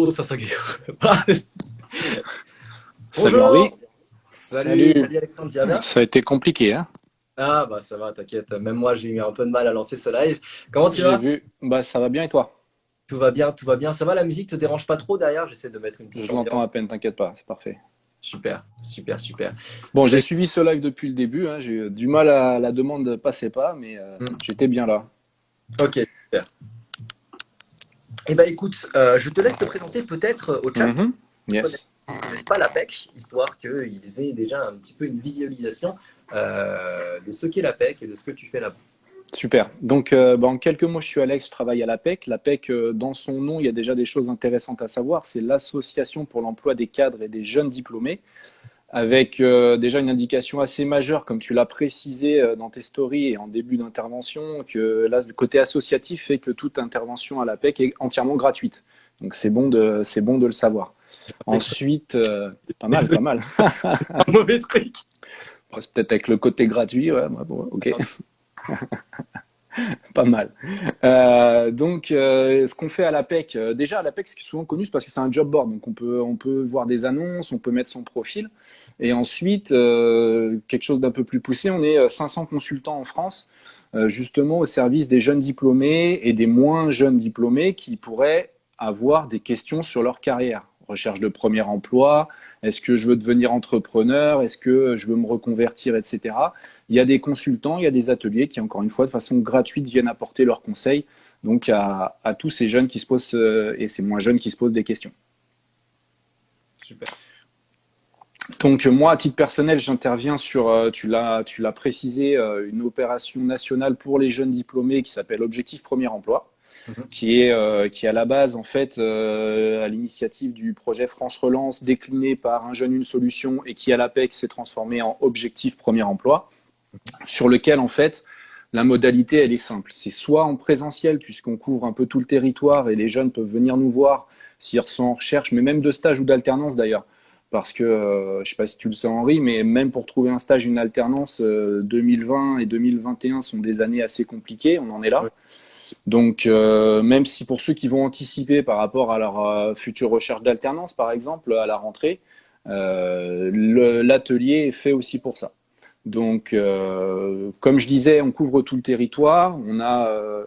Oh, ça s'agit. Salut Henri. Bonjour. Salut, Salut. salut Alexandre, tu vas bien? Ça a été compliqué, hein? Ah bah ça va, t'inquiète. Même moi j'ai eu un peu de mal à lancer ce live. Comment tu J'ai vas? vu. Bah ça va bien et toi? Tout va bien, tout va bien. Ça va, la musique te dérange pas trop derrière? J'essaie de mettre une petite Je ambiance. l'entends à peine, t'inquiète pas, c'est parfait. Super, super, super. Bon, Eh j'ai ben, suivi ce live depuis le début, hein. J'ai eu du mal à la demande passait pas, mais j'étais bien là. ok, super. Eh ben écoute, je te laisse te présenter peut-être au chat. Mhm. Yes. Connaissent pas l'APEC, histoire qu'ils aient déjà un petit peu une visualisation de ce qu'est l'APEC et de ce que tu fais là-bas. Super. Donc, en quelques mots, je suis Alex, je travaille à l'APEC. L'APEC, dans son nom, il y a déjà des choses intéressantes à savoir. C'est l'Association pour l'emploi des cadres et des jeunes diplômés, avec déjà une indication assez majeure, comme tu l'as précisé dans tes stories et en début d'intervention, que là, le côté associatif fait que toute intervention à l'APEC est entièrement gratuite. Donc c'est bon de le savoir. Ensuite, pas mal, Désolé, pas mal. un mauvais truc. Bon, c'est peut-être avec le côté gratuit, ouais, bon, ok, pas mal. Ce qu'on fait à l'APEC, déjà à l'APEC, ce qui est souvent connu, c'est parce que c'est un job board, donc on peut voir des annonces, on peut mettre son profil, et ensuite, quelque chose d'un peu plus poussé, on est 500 consultants en France, justement au service des jeunes diplômés et des moins jeunes diplômés qui pourraient avoir des questions sur leur carrière. Recherche de premier emploi, est-ce que je veux devenir entrepreneur, est-ce que je veux me reconvertir, etc. Il y a des consultants, il y a des ateliers qui, encore une fois, de façon gratuite, viennent apporter leurs conseils donc à tous ces jeunes qui se posent et ces moins jeunes qui se posent des questions. Super. Donc moi, à titre personnel, j'interviens sur, tu l'as précisé, une opération nationale pour les jeunes diplômés qui s'appelle Objectif Premier Emploi, Mhm. qui est à la base en fait à l'initiative du projet France Relance décliné par Un jeune une solution et qui à l'APEC s'est transformé en Objectif Premier Emploi, sur lequel en fait la modalité elle est simple, c'est soit en présentiel puisqu'on couvre un peu tout le territoire et les jeunes peuvent venir nous voir s'ils sont en recherche, mais même de stage ou d'alternance d'ailleurs. Parce que, je ne sais pas si tu le sais Henri, mais même pour trouver un stage, une alternance, 2020 et 2021 sont des années assez compliquées, on en est Ouais. là. Donc, même si pour ceux qui vont anticiper par rapport à leur future recherche d'alternance, par exemple, à la rentrée, l'atelier est fait aussi pour ça. Donc, comme je disais, on couvre tout le territoire. On a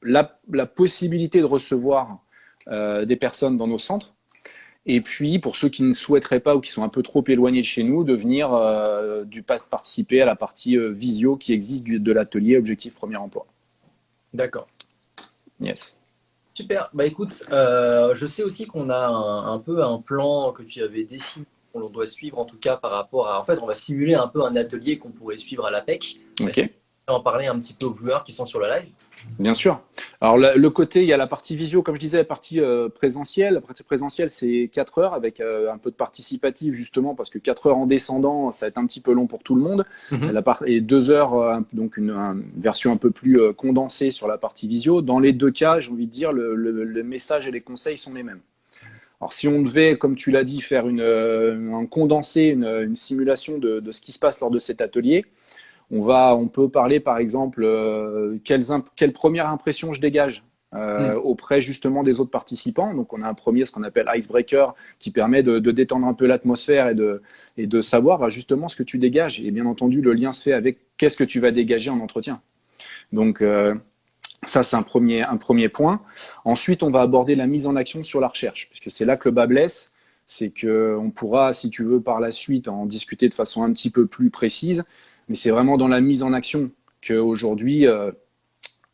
la possibilité de recevoir des personnes dans nos centres. Et puis, pour ceux qui ne souhaiteraient pas ou qui sont un peu trop éloignés de chez nous, de venir participer à la partie visio qui existe de l'atelier Objectif Premier Emploi. D'accord. Yes. Super. Bah écoute, je sais aussi qu'on a un peu un plan que tu avais défini, qu'on doit suivre en tout cas par rapport à. En fait, on va simuler un peu un atelier qu'on pourrait suivre à l'APEC. Est-ce que Ok. tu peux en parler un petit peu aux viewers qui sont sur le live? Bien sûr. Alors le côté, il y a la partie visio, comme je disais, la partie présentielle. La partie présentielle, c'est 4 heures avec un peu de participatif justement parce que 4 heures en descendant, ça va être un petit peu long pour tout le monde. Mhm. Et 2 heures, donc une version un peu plus condensée sur la partie visio. Dans les deux cas, j'ai envie de dire, le message et les conseils sont les mêmes. Alors si on devait, comme tu l'as dit, faire un condensé, une simulation de ce qui se passe lors de cet atelier, on peut parler par exemple quelle première impression je dégage Mhm. auprès justement des autres participants. Donc on a un premier, ce qu'on appelle icebreaker, qui permet de détendre un peu l'atmosphère et de savoir justement ce que tu dégages. Et bien entendu, le lien se fait avec qu'est-ce que tu vas dégager en entretien. Donc ça, c'est un premier point. Ensuite, on va aborder la mise en action sur la recherche, puisque c'est là que le bas blesse. C'est qu'on pourra, si tu veux, par la suite, en discuter de façon un petit peu plus précise. Mais c'est vraiment dans la mise en action qu'aujourd'hui,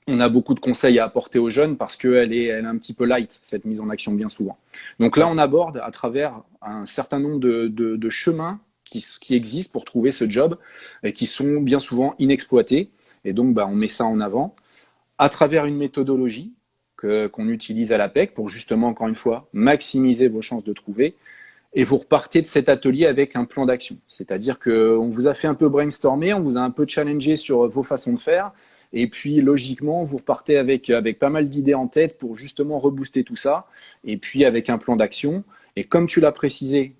on a beaucoup de conseils à apporter aux jeunes parce elle est un petit peu light, cette mise en action, bien souvent. Donc là, Ouais. on aborde à travers un certain nombre de chemins qui existent pour trouver ce job et qui sont bien souvent inexploités. Et donc, on met ça en avant à travers une méthodologie qu'on utilise à l'APEC pour justement, encore une fois, maximiser vos chances de trouver. Et vous repartez de cet atelier avec un plan d'action. C'est-à-dire qu'on vous a fait un peu brainstormer, on vous a un peu challengé sur vos façons de faire. Et puis, logiquement, vous repartez avec pas mal d'idées en tête pour justement rebooster tout ça. Et puis, avec un plan d'action. Et comme tu l'as précisé,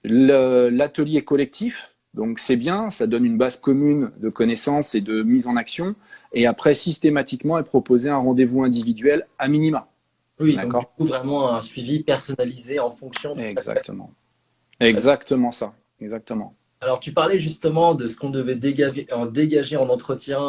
l'atelier collectif, donc c'est bien, ça donne une base commune de connaissances et de mise en action. Et après, systématiquement, est proposé un rendez-vous individuel à minima. Oui, donc du D'accord? coup, vraiment un suivi personnalisé en fonction de chaque personne. Exactement. Exactement ça. Exactement. Alors, tu parlais justement de ce qu'on devait dégager en entretien.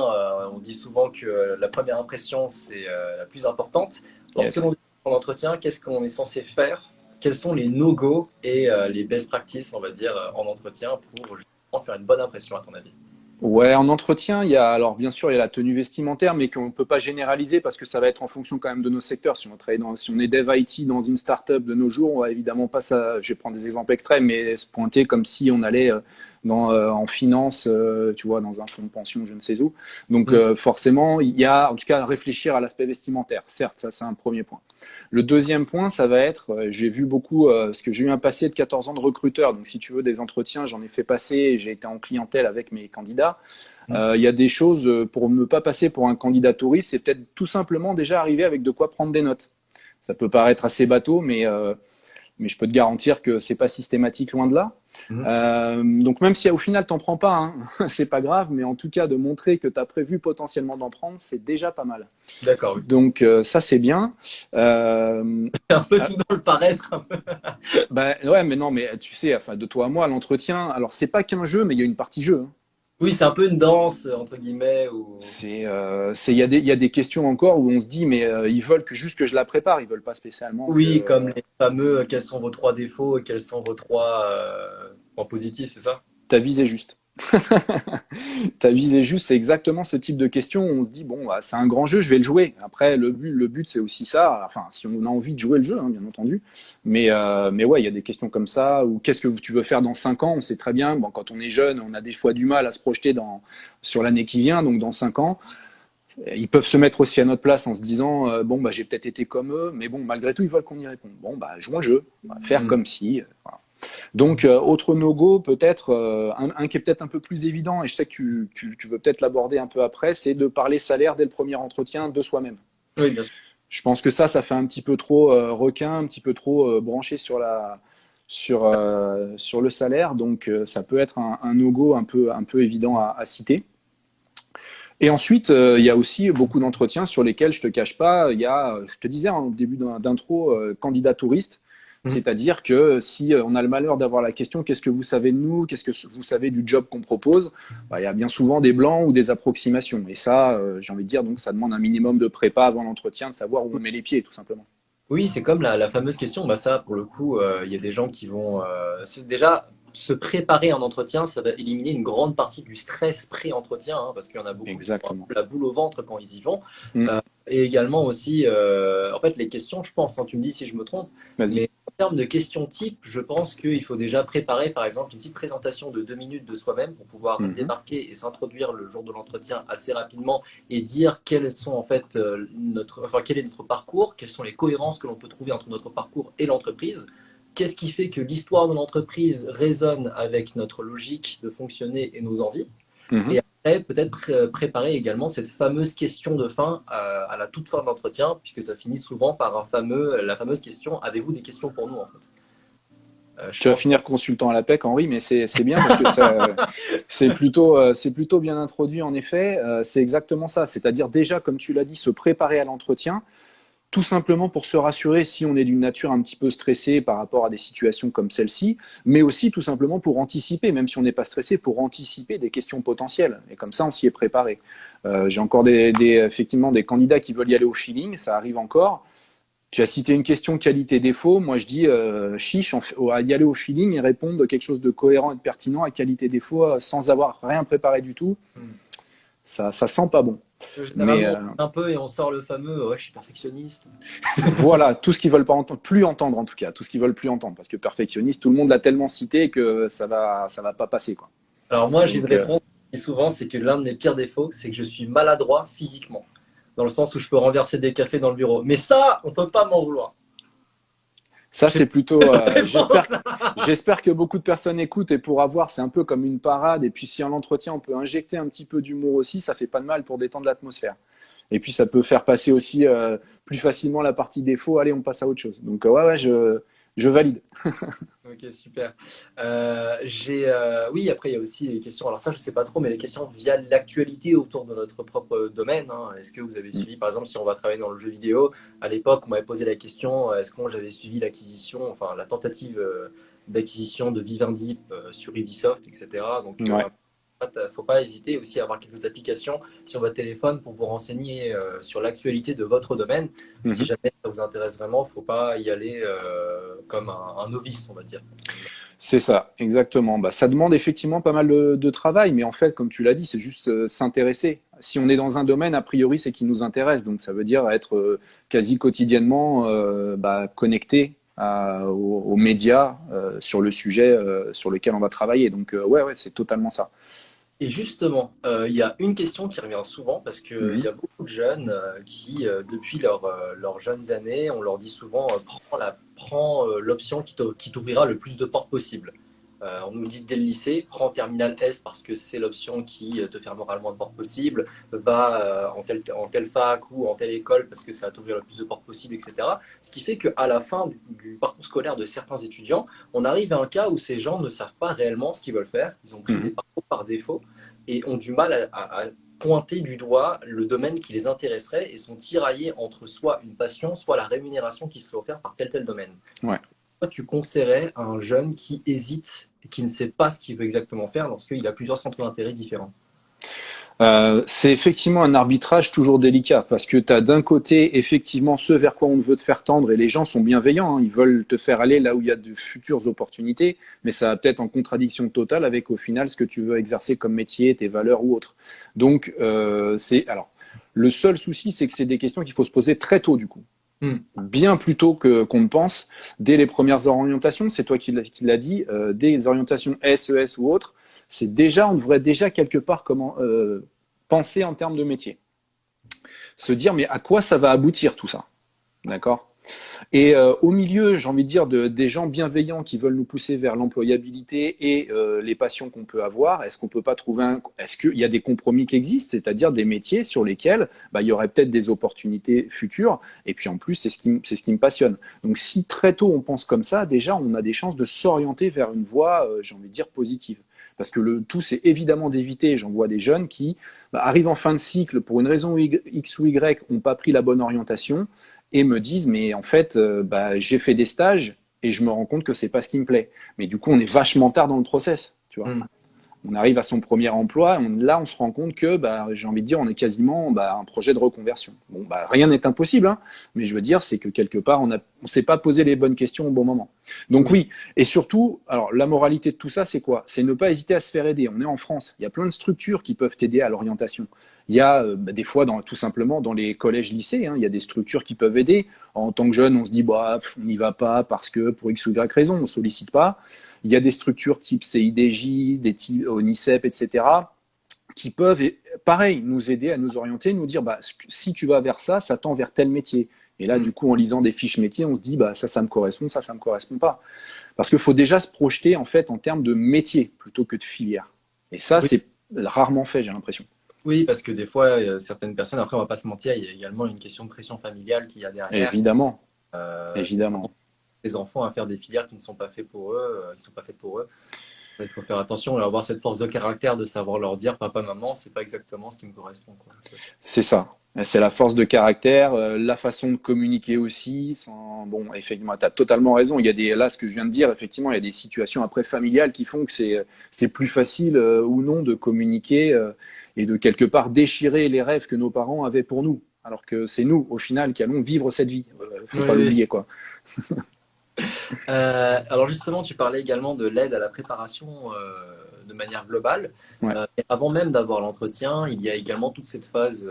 On dit souvent que la première impression, c'est la plus importante. Lorsque Yes. l'on est en entretien, qu'est-ce qu'on est censé faire? Quels sont les no-go et les best practices, on va dire, en entretien pour justement faire une bonne impression, à ton avis? Ouais, en entretien, il y a alors bien sûr il y a la tenue vestimentaire, mais qu'on ne peut pas généraliser parce que ça va être en fonction quand même de nos secteurs. Si on est dev IT dans une startup de nos jours, on va évidemment pas ça. Je vais prendre des exemples extrêmes, mais se pointer comme si on allait en finance, tu vois, dans un fonds de pension, je ne sais où. Donc Mm. forcément, il y a en tout cas à réfléchir à l'aspect vestimentaire. Certes, ça c'est un premier point. Le deuxième point, ça va être, j'ai vu beaucoup, parce que j'ai eu un passé de 14 ans de recruteur, donc si tu veux des entretiens, j'en ai fait passer, et j'ai été en clientèle avec mes candidats. Mm. Il y a des choses pour ne pas passer pour un candidat touriste, c'est peut-être tout simplement déjà arriver avec de quoi prendre des notes. Ça peut paraître assez bateau, mais je peux te garantir que c'est pas systématique, loin de là. Mm. Donc même si au final t'en prends pas, hein, c'est pas grave, mais en tout cas de montrer que tu as prévu potentiellement d'en prendre, c'est déjà pas mal. D'accord, oui. Donc ça c'est bien. Euh, Un peu ah, tout dans le paraître. Un peu. bah ouais, mais non, mais tu sais, enfin de toi à moi, l'entretien, alors c'est pas qu'un jeu, mais il y a une partie jeu, hein. Oui, c'est un peu une danse, entre guillemets. Ou... Il y a des questions encore où on se dit, mais ils veulent que juste que je la prépare, ils veulent pas spécialement Oui, que comme les fameux quels sont vos trois défauts et quels sont vos trois points positifs, c'est ça? ta visée juste. Ta visée juste, c'est exactement ce type de question où on se dit, bon, bah, c'est un grand jeu, je vais le jouer. Après, le but c'est aussi ça, enfin, si on a envie de jouer le jeu, hein, bien entendu. Mais ouais, il y a des questions comme ça, ou qu'est-ce que tu veux faire dans 5 ans? On sait très bien, bon, quand on est jeune, on a des fois du mal à se projeter sur l'année qui vient, donc dans 5 ans. Ils peuvent se mettre aussi à notre place en se disant bon bah j'ai peut-être été comme eux, mais bon malgré tout ils veulent qu'on y réponde. Bon bah jouons le jeu, on va faire Mm. comme si. Voilà. Donc autre no-go peut-être un qui est peut-être un peu plus évident et je sais que tu veux peut-être l'aborder un peu après, c'est de parler salaire dès le premier entretien de soi-même. Oui, bien sûr. Je pense que ça fait un petit peu trop requin, un petit peu trop branché sur le salaire, donc ça peut être un no-go un peu évident à citer. Et ensuite, il y a aussi beaucoup d'entretiens sur lesquels je te cache pas, il y a, je te disais en début d'intro, candidat touriste. Mm. C'est-à-dire que si on a le malheur d'avoir la question, qu'est-ce que vous savez de nous, qu'est-ce que vous savez du job qu'on propose, bah, il y a bien souvent des blancs ou des approximations. Et ça, j'ai envie de dire, donc ça demande un minimum de prépa avant l'entretien, de savoir où on met les pieds, tout simplement. Oui, c'est comme la fameuse question. Bah ça, pour le coup, il y a des gens qui vont. C'est déjà se préparer un entretien, ça va éliminer une grande partie du stress pré-entretien, hein, parce qu'il y en a beaucoup qui ont un Exactement. peu la boule au ventre quand ils y vont. Mm. Et également aussi, en fait, les questions, je pense, hein, tu me dis si je me trompe, Vas-y. mais en termes de questions type, je pense qu'il faut déjà préparer, par exemple, une petite présentation de 2 minutes de soi-même pour pouvoir Mhm. démarquer et s'introduire le jour de l'entretien assez rapidement et dire quels sont en fait enfin, quel est notre parcours, quelles sont les cohérences que l'on peut trouver entre notre parcours et l'entreprise. Qu'est-ce qui fait que l'histoire de l'entreprise résonne avec notre logique de fonctionner et nos envies? Mhm. Et après, peut-être préparer également cette fameuse question de fin à la toute fin de l'entretien, puisque ça finit souvent par la fameuse question: avez-vous des questions pour nous en fait? Je Tu vas pense. finir consultant à la PEC, Henri, mais c'est bien parce que c'est plutôt bien introduit en effet. C'est exactement ça. C'est-à-dire déjà, comme tu l'as dit, se préparer à l'entretien, tout simplement pour se rassurer si on est d'une nature un petit peu stressée par rapport à des situations comme celle-ci, mais aussi tout simplement pour anticiper, même si on n'est pas stressé, pour anticiper des questions potentielles. Et comme ça, on s'y est préparé. J'ai encore effectivement des candidats qui veulent y aller au feeling, ça arrive encore. Tu as cité une question qualité-défaut. Moi, je dis chiche, à y aller au feeling et répondre quelque chose de cohérent et de pertinent à qualité-défaut sans avoir rien préparé du tout. Ça sent pas bon. Mais Généralement, on un peu et on sort le fameux ouais, je suis perfectionniste. voilà, tout ce qu'ils veulent pas entendre, plus entendre en tout cas, tout ce qu'ils veulent plus entendre, parce que perfectionniste, tout le monde l'a tellement cité que ça va pas passer quoi. Alors moi, j'ai une Donc réponse qui dit souvent, c'est que l'un de mes pires défauts, c'est que je suis maladroit physiquement, dans le sens où je peux renverser des cafés dans le bureau. Mais ça, on peut pas m'en vouloir. ça J'ai c'est plutôt, une réponse. j'espère que beaucoup de personnes écoutent et pour avoir, c'est un peu comme une parade. Et puis si en entretien on peut injecter un petit peu d'humour aussi, ça fait pas de mal pour détendre l'atmosphère. Et puis ça peut faire passer aussi plus facilement la partie défaut. Allez, on passe à autre chose. Donc ouais, je valide. Ok, super. Oui, après, il y a aussi les questions. Alors, ça, je sais pas trop, mais les questions via l'actualité autour de notre propre domaine, hein. Est-ce que vous avez suivi, par exemple, si on va travailler dans le jeu vidéo, à l'époque, on m'avait posé la question est-ce que j'avais suivi l'acquisition, enfin, la tentative d'acquisition de Vivendi sur Ubisoft, etc. Donc, Ouais. faut pas hésiter aussi à avoir quelques applications sur votre téléphone pour vous renseigner sur l'actualité de votre domaine. Si Mhm. jamais ça vous intéresse vraiment, faut pas y aller comme un novice, on va dire. C'est ça, exactement. Bah, ça demande effectivement pas mal de travail, mais en fait, comme tu l'as dit, c'est juste s'intéresser. Si on est dans un domaine, a priori, c'est qui nous intéresse. Donc, ça veut dire être quasi quotidiennement connecté aux médias sur le sujet sur lequel on va travailler. Donc, ouais, c'est totalement ça. Et justement, il y a une question qui revient souvent parce qu'il Mhm. y a beaucoup de jeunes qui, depuis leurs jeunes années, on leur dit souvent prends l'option qui t'ouvrira le plus de portes possible. On nous dit dès le lycée, prends Terminal S parce que c'est l'option qui te fermera le moins de portes possible, va en telle fac ou en telle école parce que ça va t'ouvrir le plus de portes possible, etc. Ce qui fait qu'à la fin du parcours scolaire de certains étudiants, on arrive à un cas où ces gens ne savent pas réellement ce qu'ils veulent faire, ils ont pris des Mhm. parcours par défaut et ont du mal à pointer du doigt le domaine qui les intéresserait et sont tiraillés entre soit une passion, soit la rémunération qui serait offerte par tel domaine. Ouais. Toi, tu conseillerais à un jeune qui hésite et qui ne sait pas ce qu'il veut exactement faire lorsqu'il a plusieurs centres d'intérêt différents? C'est effectivement un arbitrage toujours délicat parce que tu as d'un côté effectivement ce vers quoi on veut te faire tendre et les gens sont bienveillants, hein, ils veulent te faire aller là où il y a de futures opportunités, mais ça va peut-être en contradiction totale avec au final ce que tu veux exercer comme métier, tes valeurs ou autres. Donc le seul souci c'est que c'est des questions qu'il faut se poser très tôt du coup. Hmm. Bien plus tôt qu'on ne pense, dès les premières orientations, c'est toi qui l'as dit, dès les orientations SES ou autres, c'est déjà, on devrait déjà quelque part comment penser en termes de métier. Se dire, mais à quoi ça va aboutir tout ça? D'accord? Et au milieu, j'ai envie de dire, des gens bienveillants qui veulent nous pousser vers l'employabilité et les passions qu'on peut avoir, est-ce qu'on peut pas trouver est-ce qu'il y a des compromis qui existent, c'est-à-dire des métiers sur lesquels il y aurait peut-être des opportunités futures, et puis en plus, c'est ce qui me passionne. Donc si très tôt on pense comme ça, déjà, on a des chances de s'orienter vers une voie, j'ai envie de dire, positive. Parce que le tout, c'est évidemment d'éviter, j'en vois des jeunes qui arrivent en fin de cycle, pour une raison X ou Y, n'ont pas pris la bonne orientation, et me disent mais en fait j'ai fait des stages et je me rends compte que c'est pas ce qui me plaît. Mais du coup on est vachement tard dans le process, tu vois. Hmm. On arrive à son premier emploi, là on se rend compte que j'ai envie de dire on est quasiment un projet de reconversion. Bon rien n'est impossible, hein, mais je veux dire c'est que quelque part on s'est pas posé les bonnes questions au bon moment. Donc Oui. oui, et surtout alors la moralité de tout ça c'est quoi? C'est ne pas hésiter à se faire aider. On est en France, il y a plein de structures qui peuvent t'aider à l'orientation. Il y a des fois tout simplement dans les collèges lycées, hein, il y a des structures qui peuvent aider. En tant que jeune, on se dit on n'y va pas parce que pour X ou Y raison, on ne sollicite pas. Il y a des structures type CIDJ, des types ONICEP, etc., qui peuvent, pareil, nous aider à nous orienter, nous dire si tu vas vers ça, ça tend vers tel métier. Et là, Hmm. du coup, en lisant des fiches métiers, on se dit ça me correspond, ça me correspond pas. Parce qu'il faut déjà se projeter en fait en termes de métier plutôt que de filière. Et ça, Oui. c'est rarement fait, j'ai l'impression. Oui, parce que des fois, certaines personnes, après, on va pas se mentir, il y a également une question de pression familiale qu'il y a derrière, Évidemment, qui évidemment. les enfants à faire des filières qui ne sont pas faites pour eux, qui sont pas faites pour eux. Il faut faire attention et avoir cette force de caractère de savoir leur dire, papa, maman, c'est pas exactement ce qui me correspond, quoi. C'est ça. C'est la force de caractère, la façon de communiquer aussi. Bon, effectivement, tu as totalement raison. Il y a là, ce que je viens de dire, effectivement, il y a des situations après familiales qui font que c'est plus facile ou non de communiquer et de quelque part déchirer les rêves que nos parents avaient pour nous. Alors que c'est nous, au final, qui allons vivre cette vie. Faut Oui, pas oui. l'oublier, quoi. Alors justement, tu parlais également de l'aide à la préparation de manière globale. Ouais. Mais avant même d'avoir l'entretien, il y a également toute cette phase,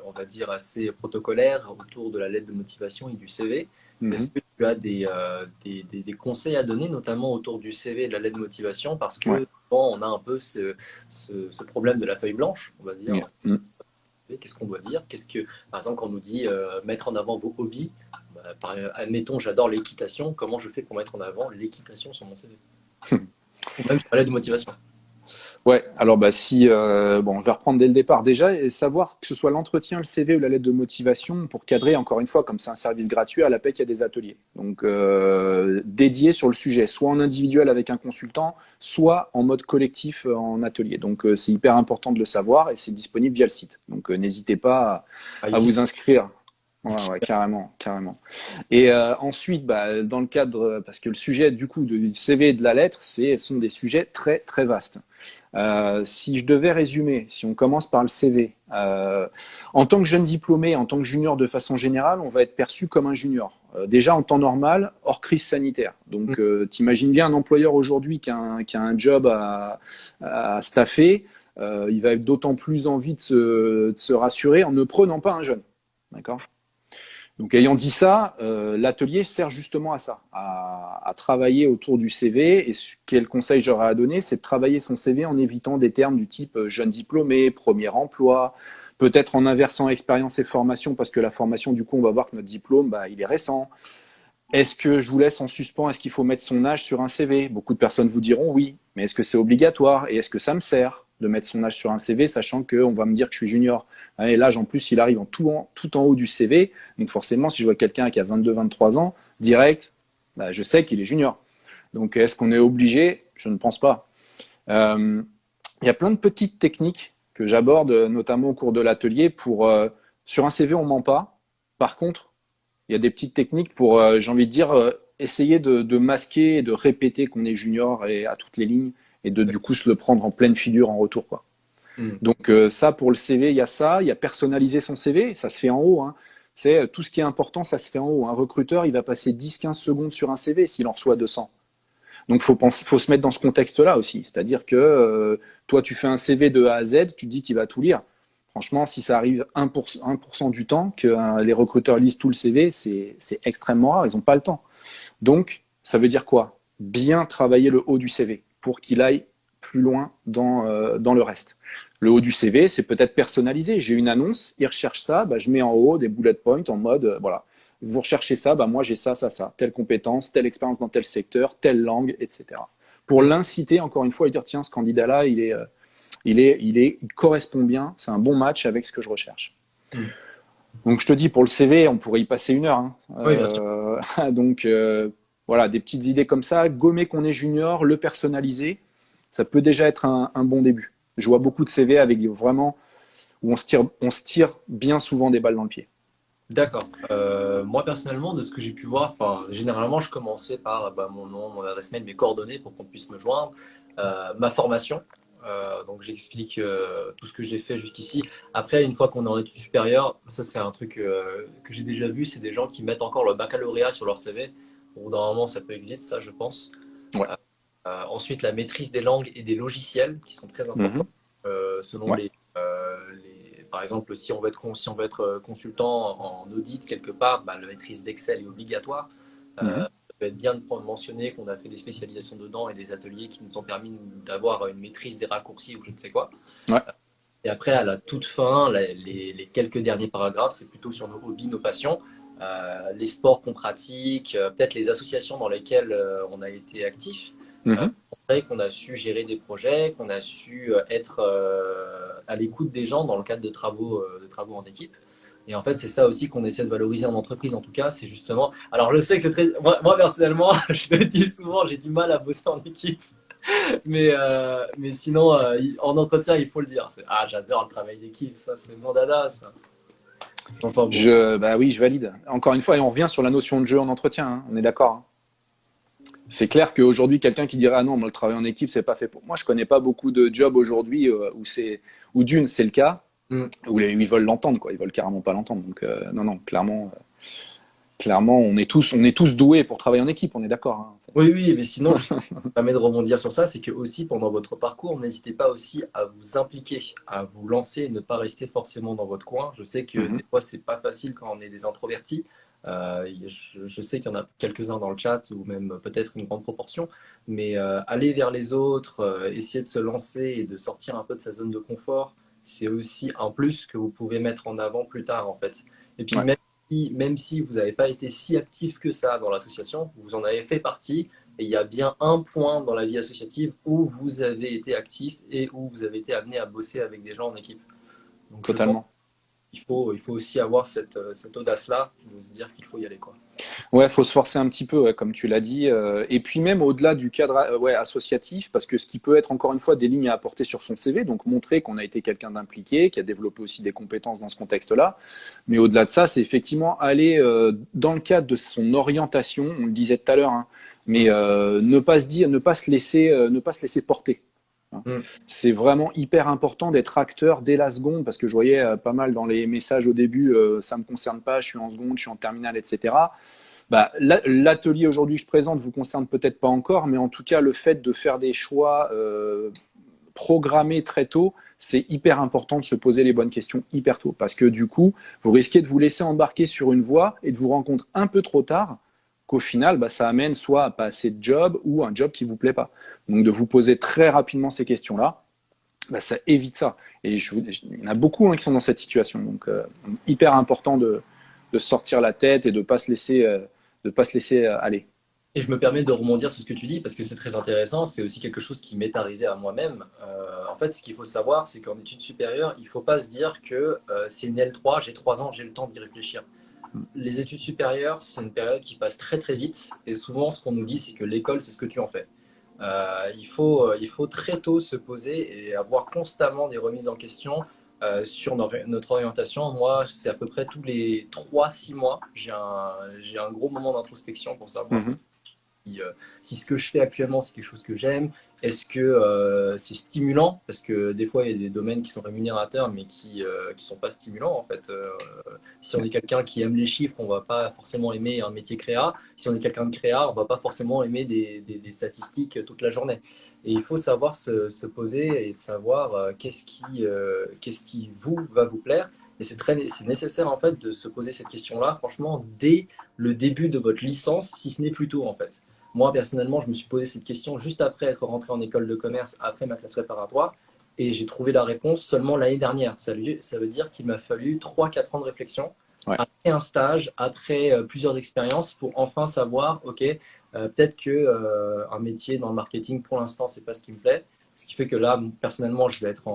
on va dire, assez protocolaire autour de la lettre de motivation et du CV. Est-ce Mhm. que tu as des conseils à donner, notamment autour du CV et de la lettre de motivation? Parce Ouais. que souvent, on a un peu ce problème de la feuille blanche, on va dire. Yeah. Mhm. Qu'est-ce qu'on doit dire? Par exemple, quand on nous dit mettre en avant vos hobbies, admettons, j'adore l'équitation, comment je fais pour mettre en avant l'équitation sur mon CV? Ou même sur la lettre de motivation. Ouais, alors bah si bon, je vais reprendre dès le départ déjà et savoir que ce soit l'entretien, le CV ou la lettre de motivation pour cadrer encore une fois comme c'est un service gratuit à l'APEC, il y a des ateliers. Donc dédiés sur le sujet, soit en individuel avec un consultant, soit en mode collectif en atelier. Donc c'est hyper important de le savoir et c'est disponible via le site. Donc n'hésitez pas Ah, à vous ici, inscrire. Ouais, ouais, carrément, carrément. Et ensuite, bah, dans le cadre, parce que le sujet du coup du CV et de la lettre, sont des sujets très très vastes. Si je devais résumer, si on commence par le CV, en tant que jeune diplômé, en tant que junior de façon générale, on va être perçu comme un junior. Déjà en temps normal, hors crise sanitaire. Donc t'imagines bien un employeur aujourd'hui qui a un job à staffer, il va être d'autant plus envie de se rassurer en ne prenant pas un jeune. D'accord. Donc, ayant dit ça, l'atelier sert justement à ça, à travailler autour du CV. Et quel conseil j'aurais à donner, c'est de travailler son CV en évitant des termes du type jeune diplômé, premier emploi, peut-être en inversant expérience et formation, parce que la formation, du coup, on va voir que notre diplôme, bah, il est récent. Est-ce que je vous laisse en suspens, est-ce qu'il faut mettre son âge sur un CV? Beaucoup de personnes vous diront oui, mais est-ce que c'est obligatoire et est-ce que ça me sert de mettre son âge sur un CV, sachant qu'on va me dire que je suis junior? Et l'âge, en plus, il arrive tout en haut du CV, donc forcément, si je vois quelqu'un qui a 22-23 ans, direct, bah, je sais qu'il est junior. Donc, est-ce qu'on est obligé? Je ne pense pas. Euh, il y a plein de petites techniques que j'aborde, notamment au cours de l'atelier, pour sur un CV, on ment pas. Par contre, il y a des petites techniques pour, j'ai envie de dire, essayer de masquer et de répéter qu'on est junior et à toutes les lignes et de du coup se le prendre en pleine figure en retour, quoi. hmm. Donc ça pour le CV, il y a ça, il y a personnaliser son CV, ça se fait en haut, hein. C'est tout ce qui est important, ça se fait en haut. Un recruteur, il va passer 10-15 secondes sur un CV s'il en reçoit 200. Donc faut se mettre dans ce contexte-là aussi, c'est-à-dire que toi tu fais un CV de A à Z, tu te dis qu'il va tout lire. Franchement, si ça arrive 1% du temps que les recruteurs lisent tout le CV, c'est extrêmement rare, ils n'ont pas le temps. Donc, ça veut dire quoi? Bien travailler le haut du CV pour qu'il aille plus loin dans le reste. Le haut du CV, c'est peut-être personnalisé. J'ai une annonce, ils recherchent ça, bah, je mets en haut des bullet points en mode, voilà, vous recherchez ça, bah, moi j'ai ça, ça, ça, telle compétence, telle expérience dans tel secteur, telle langue, etc. Pour l'inciter, encore une fois, et dire, tiens, ce candidat-là, il correspond bien, c'est un bon match avec ce que je recherche. Hmm. Donc je te dis, pour le CV, on pourrait y passer une heure, hein. Oui, bien sûr. Donc voilà, des petites idées comme ça, gommer qu'on est junior, le personnaliser, ça peut déjà être un bon début. Je vois beaucoup de CV avec vraiment où on se tire bien souvent des balles dans le pied. D'accord. Moi personnellement, de ce que j'ai pu voir, enfin généralement, je commençais par bah, mon nom, mon adresse mail, mes coordonnées pour qu'on puisse me joindre, ma formation. Donc j'explique tout ce que j'ai fait jusqu'ici. Après, une fois qu'on est en études supérieures, ça c'est un truc que j'ai déjà vu, c'est des gens qui mettent encore le baccalauréat sur leur CV. Au bout d'un moment, ça peut exister, ça je pense. Ouais. Ensuite, la maîtrise des langues et des logiciels qui sont très importants Mhm. selon Ouais. par exemple, si on veut être consultant en audit quelque part, bah, la maîtrise d'Excel est obligatoire. Mhm. Ça peut être bien de mentionner qu'on a fait des spécialisations dedans et des ateliers qui nous ont permis d'avoir une maîtrise des raccourcis ou je ne sais quoi. Ouais. Et après, à la toute fin, les quelques derniers paragraphes, c'est plutôt sur nos hobbies, nos passions, les sports qu'on pratique, peut-être les associations dans lesquelles on a été actif. Euh, Mhm. montrer qu'on a su gérer des projets, qu'on a su être à l'écoute des gens dans le cadre de travaux en équipe. Et en fait, c'est ça aussi qu'on essaie de valoriser en entreprise, en tout cas, c'est justement. Alors, je sais que c'est très. Moi, personnellement, je le dis souvent, j'ai du mal à bosser en équipe. Mais sinon, en entretien, il faut le dire. Ah, j'adore le travail d'équipe, ça, c'est mon dada, ça. Enfin bon. Bah oui, je valide. Encore une fois, et on revient sur la notion de jeu en entretien, hein, on est d'accord, hein. C'est clair qu'aujourd'hui, quelqu'un qui dirait ah non, moi le travail en équipe, c'est pas fait pour moi. Je connais pas beaucoup de jobs aujourd'hui où d'une c'est le cas, Mm. où ils veulent l'entendre, quoi. Ils veulent carrément pas l'entendre. Donc non, non, clairement, on est tous doués pour travailler en équipe. On est d'accord, hein. Oui, oui, mais sinon, je me permets de rebondir sur ça, c'est que aussi pendant votre parcours, n'hésitez pas aussi à vous impliquer, à vous lancer et ne pas rester forcément dans votre coin. Je sais que Mhm. des fois, c'est pas facile quand on est des introvertis. Je sais qu'il y en a quelques-uns dans le chat, ou même peut-être une grande proportion, mais aller vers les autres, essayer de se lancer et de sortir un peu de sa zone de confort, c'est aussi un plus que vous pouvez mettre en avant plus tard, en fait. Et puis Ouais. même si vous n'avez pas été si actif que ça dans l'association, vous en avez fait partie, Et il y a bien un point dans la vie associative où vous avez été actif et où vous avez été amené à bosser avec des gens en équipe. Donc je pense Totalement. il faut aussi avoir cette audace-là de se dire qu'il faut y aller, quoi. Ouais, faut se forcer un petit peu, ouais, comme tu l'as dit. Et puis même au-delà du cadre ouais, associatif, parce que ce qui peut être encore une fois des lignes à apporter sur son CV, donc montrer qu'on a été quelqu'un d'impliqué, qui a développé aussi des compétences dans ce contexte-là. Mais au-delà de ça, c'est effectivement aller dans le cadre de son orientation, on le disait tout à l'heure, hein, mais ne pas se dire, ne pas se laisser porter. Hein. Mm. C'est vraiment hyper important d'être acteur dès la seconde, parce que je voyais pas mal dans les messages au début, ça me concerne pas, je suis en seconde, je suis en terminale, etc. Bah, l'atelier aujourd'hui que je présente vous concerne peut-être pas encore, mais en tout cas, le fait de faire des choix programmés très tôt, c'est hyper important de se poser les bonnes questions hyper tôt. Parce que du coup, vous risquez de vous laisser embarquer sur une voie et de vous rendre compte un peu trop tard qu'au final, bah, ça amène soit à pas assez de job ou un job qui vous plaît pas. Donc de vous poser très rapidement ces questions-là, bah, ça évite ça. Et il y en a beaucoup hein, qui sont dans cette situation. Donc hyper important de sortir la tête et de pas se laisser aller. Et je me permets de rebondir sur ce que tu dis parce que c'est très intéressant. C'est aussi quelque chose qui m'est arrivé à moi-même. En fait, ce qu'il faut savoir, c'est qu'en études supérieures, il ne faut pas se dire que c'est une L3, j'ai 3 ans, j'ai le temps d'y réfléchir. Les études supérieures, c'est une période qui passe très très vite. Et souvent, ce qu'on nous dit, c'est que l'école, c'est ce que tu en fais. Il faut très tôt se poser et avoir constamment des remises en question sur notre orientation. Moi, c'est à peu près tous les 3 6 mois, j'ai un gros moment d'introspection pour savoir Mhm. si ce que je fais actuellement, c'est quelque chose que j'aime. Est-ce que c'est stimulant? Parce que des fois, il y a des domaines qui sont rémunérateurs, mais qui sont pas stimulants, en fait. Si on est quelqu'un qui aime les chiffres, on va pas forcément aimer un métier créa. Si on est quelqu'un de créa, on va pas forcément aimer des statistiques toute la journée. Et il faut savoir se poser et de savoir qu'est-ce qui vous va vous plaire. Et c'est nécessaire, en fait, de se poser cette question-là, franchement, dès le début de votre licence, si ce n'est plus tôt, en fait. Moi, personnellement, je me suis posé cette question juste après être rentré en école de commerce, après ma classe préparatoire, et j'ai trouvé la réponse seulement l'année dernière. Ça veut dire qu'il m'a fallu 3 4 ans de réflexion, Ouais. après un stage, après plusieurs expériences, pour enfin savoir, ok, peut-être que un métier dans le marketing, pour l'instant, c'est pas ce qui me plaît. Ce qui fait que là, personnellement, je vais être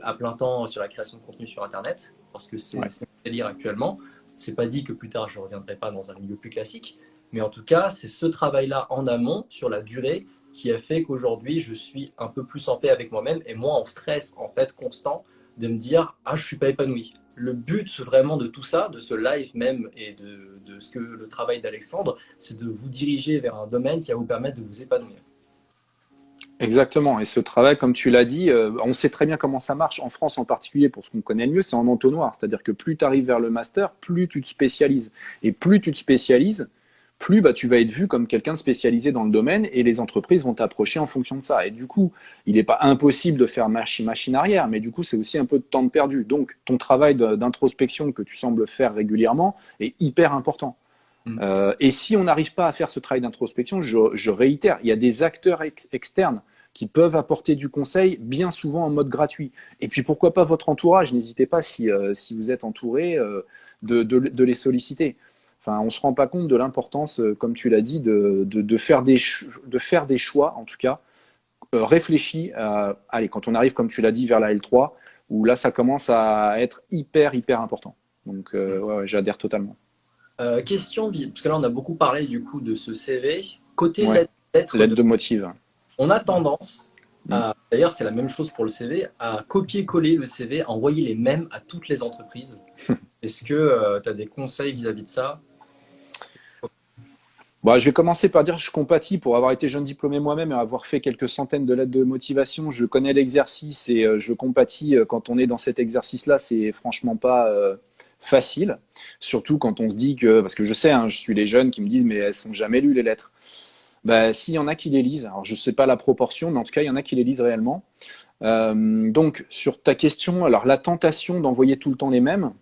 à plein temps sur la création de contenu sur Internet, parce que c'est Ouais. mon délire actuellement. C'est pas dit que plus tard, je ne reviendrai pas dans un milieu plus classique. Mais en tout cas, c'est ce travail-là en amont, sur la durée, qui a fait qu'aujourd'hui, je suis un peu plus en paix avec moi-même et moins en stress, en fait, constant, de me dire, ah, je suis pas épanoui. Le but vraiment de tout ça, de ce live même et de ce que le travail d'Alexandre, c'est de vous diriger vers un domaine qui va vous permettre de vous épanouir. Exactement. Et ce travail, comme tu l'as dit, on sait très bien comment ça marche. En France en particulier, pour ce qu'on connaît le mieux, c'est en entonnoir. C'est-à-dire que plus tu arrives vers le master, plus tu te spécialises. Et plus tu te spécialises, plus bah, tu vas être vu comme quelqu'un de spécialisé dans le domaine et les entreprises vont t'approcher en fonction de ça. Et du coup, il n'est pas impossible de faire machine arrière, mais du coup, c'est aussi un peu de temps de perdu. Donc, ton travail d'introspection que tu sembles faire régulièrement est hyper important. Mm. Et si on n'arrive pas à faire ce travail d'introspection, je réitère, il y a des acteurs externes qui peuvent apporter du conseil, bien souvent en mode gratuit. Et puis pourquoi pas votre entourage, n'hésitez pas si vous êtes entouré de les solliciter. Enfin, on ne se rend pas compte de l'importance, comme tu l'as dit, de faire de faire des choix, en tout cas, réfléchis. Allez, quand on arrive, comme tu l'as dit, vers la L3, où là, ça commence à être hyper important. Donc, ouais, j'adhère totalement. Question, parce que là, on a beaucoup parlé du coup de ce CV. Côté Ouais, lettre l'aide de de motive. on a tendance Mm. à, d'ailleurs c'est la même chose pour le CV, à copier-coller le CV, à envoyer les mêmes à toutes les entreprises. Est-ce que tu as des conseils vis-à-vis de ça? Bon, je vais commencer par dire que je compatis pour avoir été jeune diplômé moi-même et avoir fait quelques centaines de lettres de motivation. Je connais l'exercice et je compatis quand on est dans cet exercice-là. C'est franchement pas facile, surtout quand on se dit que, parce que je sais, hein, je suis les jeunes qui me disent mais elles sont jamais lues les lettres. Bah, s'il y en a qui les lisent, alors je sais pas la proportion, mais en tout cas il y en a qui les lisent réellement. Donc sur ta question, alors la tentation d'envoyer tout le temps les mêmes,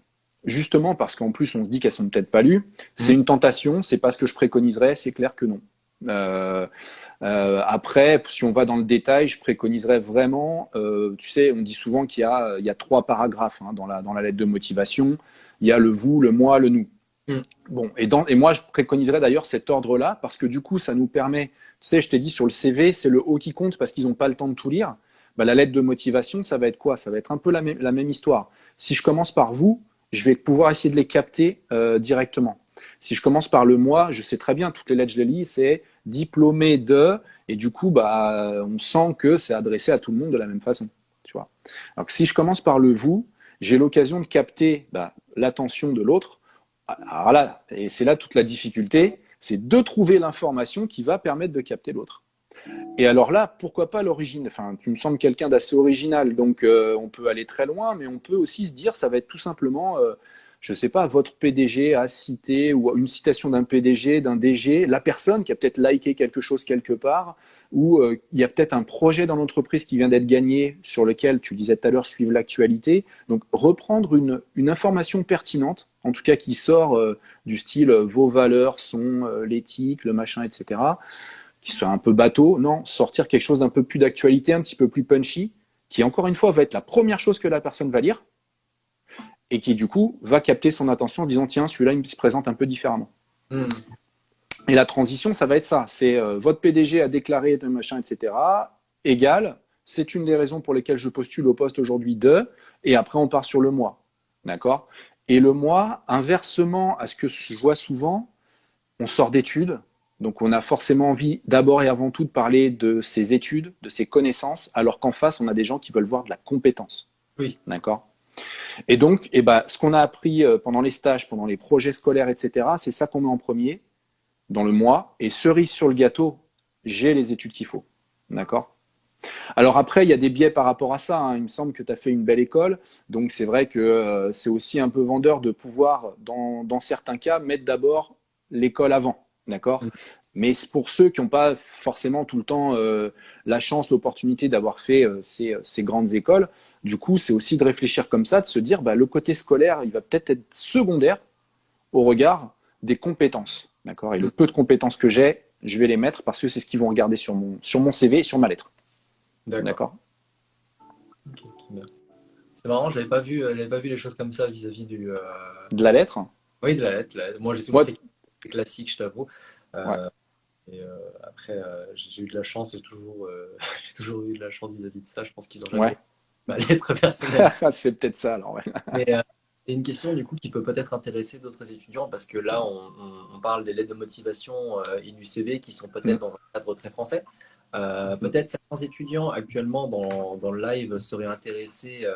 justement parce qu'en plus on se dit qu'elles sont peut-être pas lues, c'est Mhm. une tentation, c'est pas ce que je préconiserais, c'est clair que non. Euh, Après, si on va dans le détail, je préconiserais vraiment, tu sais, on dit souvent qu'il y a 3 paragraphes hein, dans la lettre de motivation. Il y a le vous, le moi, le nous. Mm. Bon, et moi, je préconiserais d'ailleurs cet ordre-là, parce que du coup, ça nous permet, tu sais, je t'ai dit sur le CV, c'est le haut qui compte parce qu'ils n'ont pas le temps de tout lire. Bah, la lettre de motivation, ça va être quoi? Ça va être un peu la même histoire. Si je commence par vous, je vais pouvoir essayer de les capter directement. Si je commence par le moi, je sais très bien, toutes les lettres, je les lis, c'est diplômé de, et du coup, bah, on sent que c'est adressé à tout le monde de la même façon. Tu vois. Alors que si je commence par le vous, j'ai l'occasion de capter bah, l'attention de l'autre. Alors là, et c'est là toute la difficulté, c'est de trouver l'information qui va permettre de capter l'autre. Et alors là, pourquoi pas l'origine? Enfin, tu me sembles quelqu'un d'assez original, donc on peut aller très loin, mais on peut aussi se dire, ça va être tout simplement, je sais pas, votre PDG a cité ou une citation d'un PDG, d'un DG, la personne qui a peut-être liké quelque chose quelque part, ou il y a peut-être un projet dans l'entreprise qui vient d'être gagné sur lequel tu disais tout à l'heure suivre l'actualité. Donc reprendre une information pertinente, en tout cas qui sort du style vos valeurs sont l'éthique, le machin, etc., qui soit un peu bateau, non, sortir quelque chose d'un peu plus d'actualité, un petit peu plus punchy, qui encore une fois va être la première chose que la personne va lire et qui du coup va capter son attention en disant tiens, celui-là il se présente un peu différemment. Mm. Et la transition, ça va être ça, c'est votre PDG a déclaré de machin, etc. Égal, c'est une des raisons pour lesquelles je postule au poste aujourd'hui de, et après on part sur le mois, d'accord? Et le mois, inversement à ce que je vois souvent, on sort d'études, donc on a forcément envie d'abord et avant tout de parler de ses études, de ses connaissances, alors qu'en face, on a des gens qui veulent voir de la compétence. Oui. D'accord? Et donc, ce qu'on a appris pendant les stages, pendant les projets scolaires, etc., c'est ça qu'on met en premier dans le mois. Et cerise sur le gâteau, j'ai les études qu'il faut. D'accord? Alors après, il y a des biais par rapport à ça, hein. Il me semble que tu as fait une belle école. Donc c'est vrai que c'est aussi un peu vendeur de pouvoir, dans certains cas, mettre d'abord l'école avant. D'accord? Mm. Mais pour ceux qui n'ont pas forcément tout le temps la chance, l'opportunité d'avoir fait ces grandes écoles, du coup, c'est aussi de réfléchir comme ça, de se dire, bah, le côté scolaire, il va peut-être être secondaire au regard des compétences. D'accord? Et le Mm. peu de compétences que j'ai, je vais les mettre parce que c'est ce qu'ils vont regarder sur mon CV et sur ma lettre. D'accord. D'accord? Ok, très bien. C'est marrant, j'avais pas vu les choses comme ça vis-à-vis du. De la lettre? Oui, de la lettre. Moi, j'ai toujours Ouais, fait classique, je t'avoue. ouais, Et après, j'ai eu de la chance, j'ai toujours eu de la chance vis-à-vis de ça. Je pense qu'ils ont jamais ouais. eu ma lettre personnelle. C'est peut-être ça alors. Ouais. Mais c'est une question du coup qui peut peut-être intéresser d'autres étudiants parce que là, on parle des lettres de motivation et du CV qui sont peut-être Mm, dans un cadre très français. mm, Peut-être certains étudiants actuellement dans le live seraient intéressés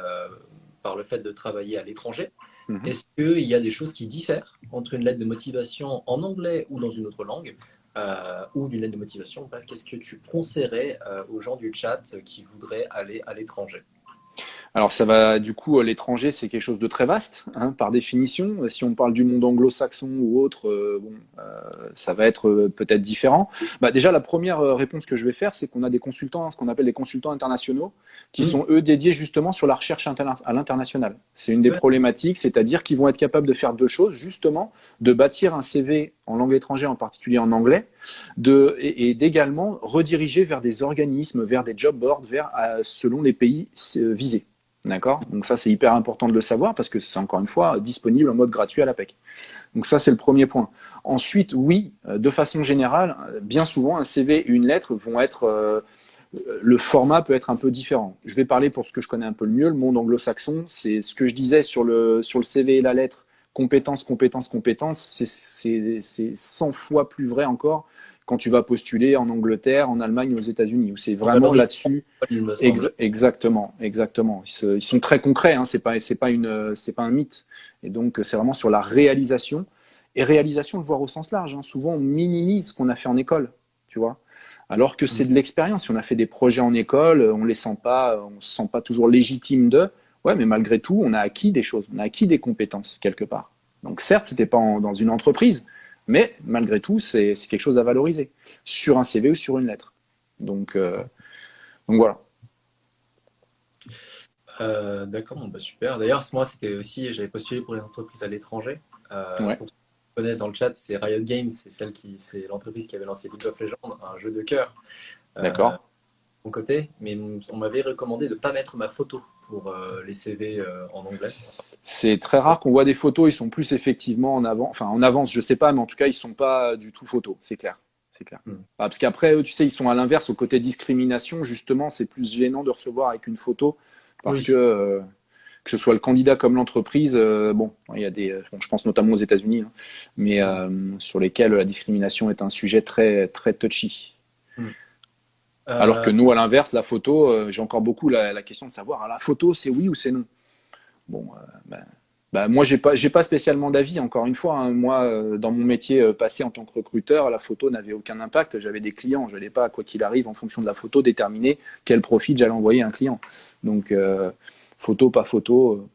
par le fait de travailler à l'étranger. mhm. Est-ce qu'il y a des choses qui diffèrent entre une lettre de motivation en anglais ou dans une autre langue ou d'une lettre de motivation? Bref, qu'est-ce que tu conseillerais aux gens du chat qui voudraient aller à l'étranger? Alors ça va, du coup, l'étranger, c'est quelque chose de très vaste, hein, par définition. Si on parle du monde anglo-saxon ou autre, ça va être peut-être différent. Bah, déjà, la première réponse que je vais faire, c'est qu'on a des consultants, hein, ce qu'on appelle les consultants internationaux, qui Hmm. sont eux dédiés justement sur la recherche à l'international. C'est une des Ouais. problématiques, c'est-à-dire qu'ils vont être capables de faire deux choses, justement, de bâtir un CV en langue étrangère, en particulier en anglais, et d'également rediriger vers des organismes, vers des job boards, selon les pays visés. D'accord? Donc ça, c'est hyper important de le savoir parce que c'est encore une fois disponible en mode gratuit à l'APEC. Donc ça, c'est le premier point. Ensuite, oui, de façon générale, bien souvent, un CV et une lettre vont être... le format peut être un peu différent. Je vais parler pour ce que je connais un peu le mieux, le monde anglo-saxon. C'est ce que je disais sur le CV et la lettre. Compétences, compétences, compétences. C'est 100 fois plus vrai encore quand tu vas postuler en Angleterre, en Allemagne, aux États-Unis, où c'est En vraiment valorisant, là-dessus. il me semble. Exactement, exactement. Ils sont très concrets, hein, c'est pas un mythe. Et donc, c'est vraiment sur la réalisation. Et réalisation, le voir au sens large, hein. Souvent, on minimise ce qu'on a fait en école, tu vois. Alors que c'est de l'expérience. Si on a fait des projets en école, on se sent pas toujours légitime de. Ouais, mais malgré tout, on a acquis des choses, on a acquis des compétences quelque part. Donc, certes, c'était pas dans une entreprise, mais malgré tout, c'est quelque chose à valoriser sur un CV ou sur une lettre. Donc, euh, donc voilà. D'accord, bon, bah, super. D'ailleurs, moi, c'était aussi, j'avais postulé pour les entreprises à l'étranger. Ouais, Pour ceux qui connaissent dans le chat, c'est Riot Games, c'est l'entreprise qui avait lancé League of Legends, un jeu de cœur. Euh, d'accord. mon côté, mais on m'avait recommandé de ne pas mettre ma photo pour les CV en anglais. C'est très rare qu'on voit des photos, ils sont plus effectivement en avant, enfin en avance, je sais pas, mais en tout cas, ils sont pas du tout photos, c'est clair. C'est clair. Hmm. Ah, parce qu'après, eux, tu sais, ils sont à l'inverse, au côté discrimination, justement, c'est plus gênant de recevoir avec une photo, parce Oui. que ce soit le candidat comme l'entreprise, bon, il y a bon, je pense notamment aux États-Unis, hein, mais sur lesquels la discrimination est un sujet très, très touchy. Hmm. Alors que Euh, nous, à l'inverse, la photo, j'ai encore beaucoup la question de savoir, la photo, c'est oui ou c'est non. Bon, moi, j'ai pas spécialement d'avis. Encore une fois, hein. Moi, dans mon métier passé en tant que recruteur, la photo n'avait aucun impact. J'avais des clients. Je n'allais pas, quoi qu'il arrive, en fonction de la photo, déterminer quel profit j'allais envoyer à un client. Donc, photo, pas photo,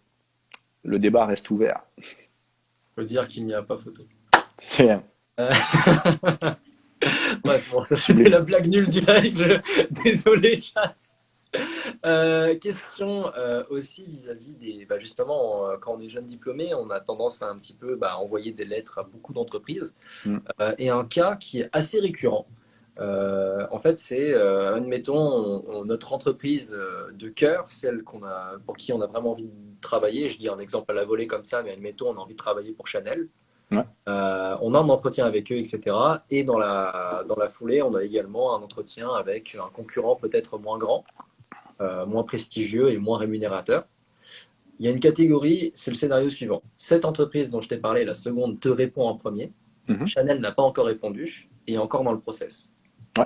le débat reste ouvert. je veux dire qu'il n'y a pas photo. C'est Euh, Bref, bon, ça c'était sublime. la blague nulle du live. Désolé, chat. Question aussi vis-à-vis des. Bah, justement, quand on est jeune diplômé, on a tendance à un petit peu envoyer des lettres à beaucoup d'entreprises. Mm. Et un cas qui est assez récurrent, en fait, c'est, admettons, notre entreprise de cœur, celle pour qui on a vraiment envie de travailler. Je dis un exemple à la volée comme ça, mais admettons, on a envie de travailler pour Chanel. Ouais. On a un entretien avec eux, etc. Et dans la foulée, on a également un entretien avec un concurrent peut-être moins grand, moins prestigieux et moins rémunérateur. Il y a une catégorie, c'est le scénario suivant. Cette entreprise dont je t'ai parlé, la seconde, te répond en premier. Mhm. Chanel n'a pas encore répondu et est encore dans le process. Ouais.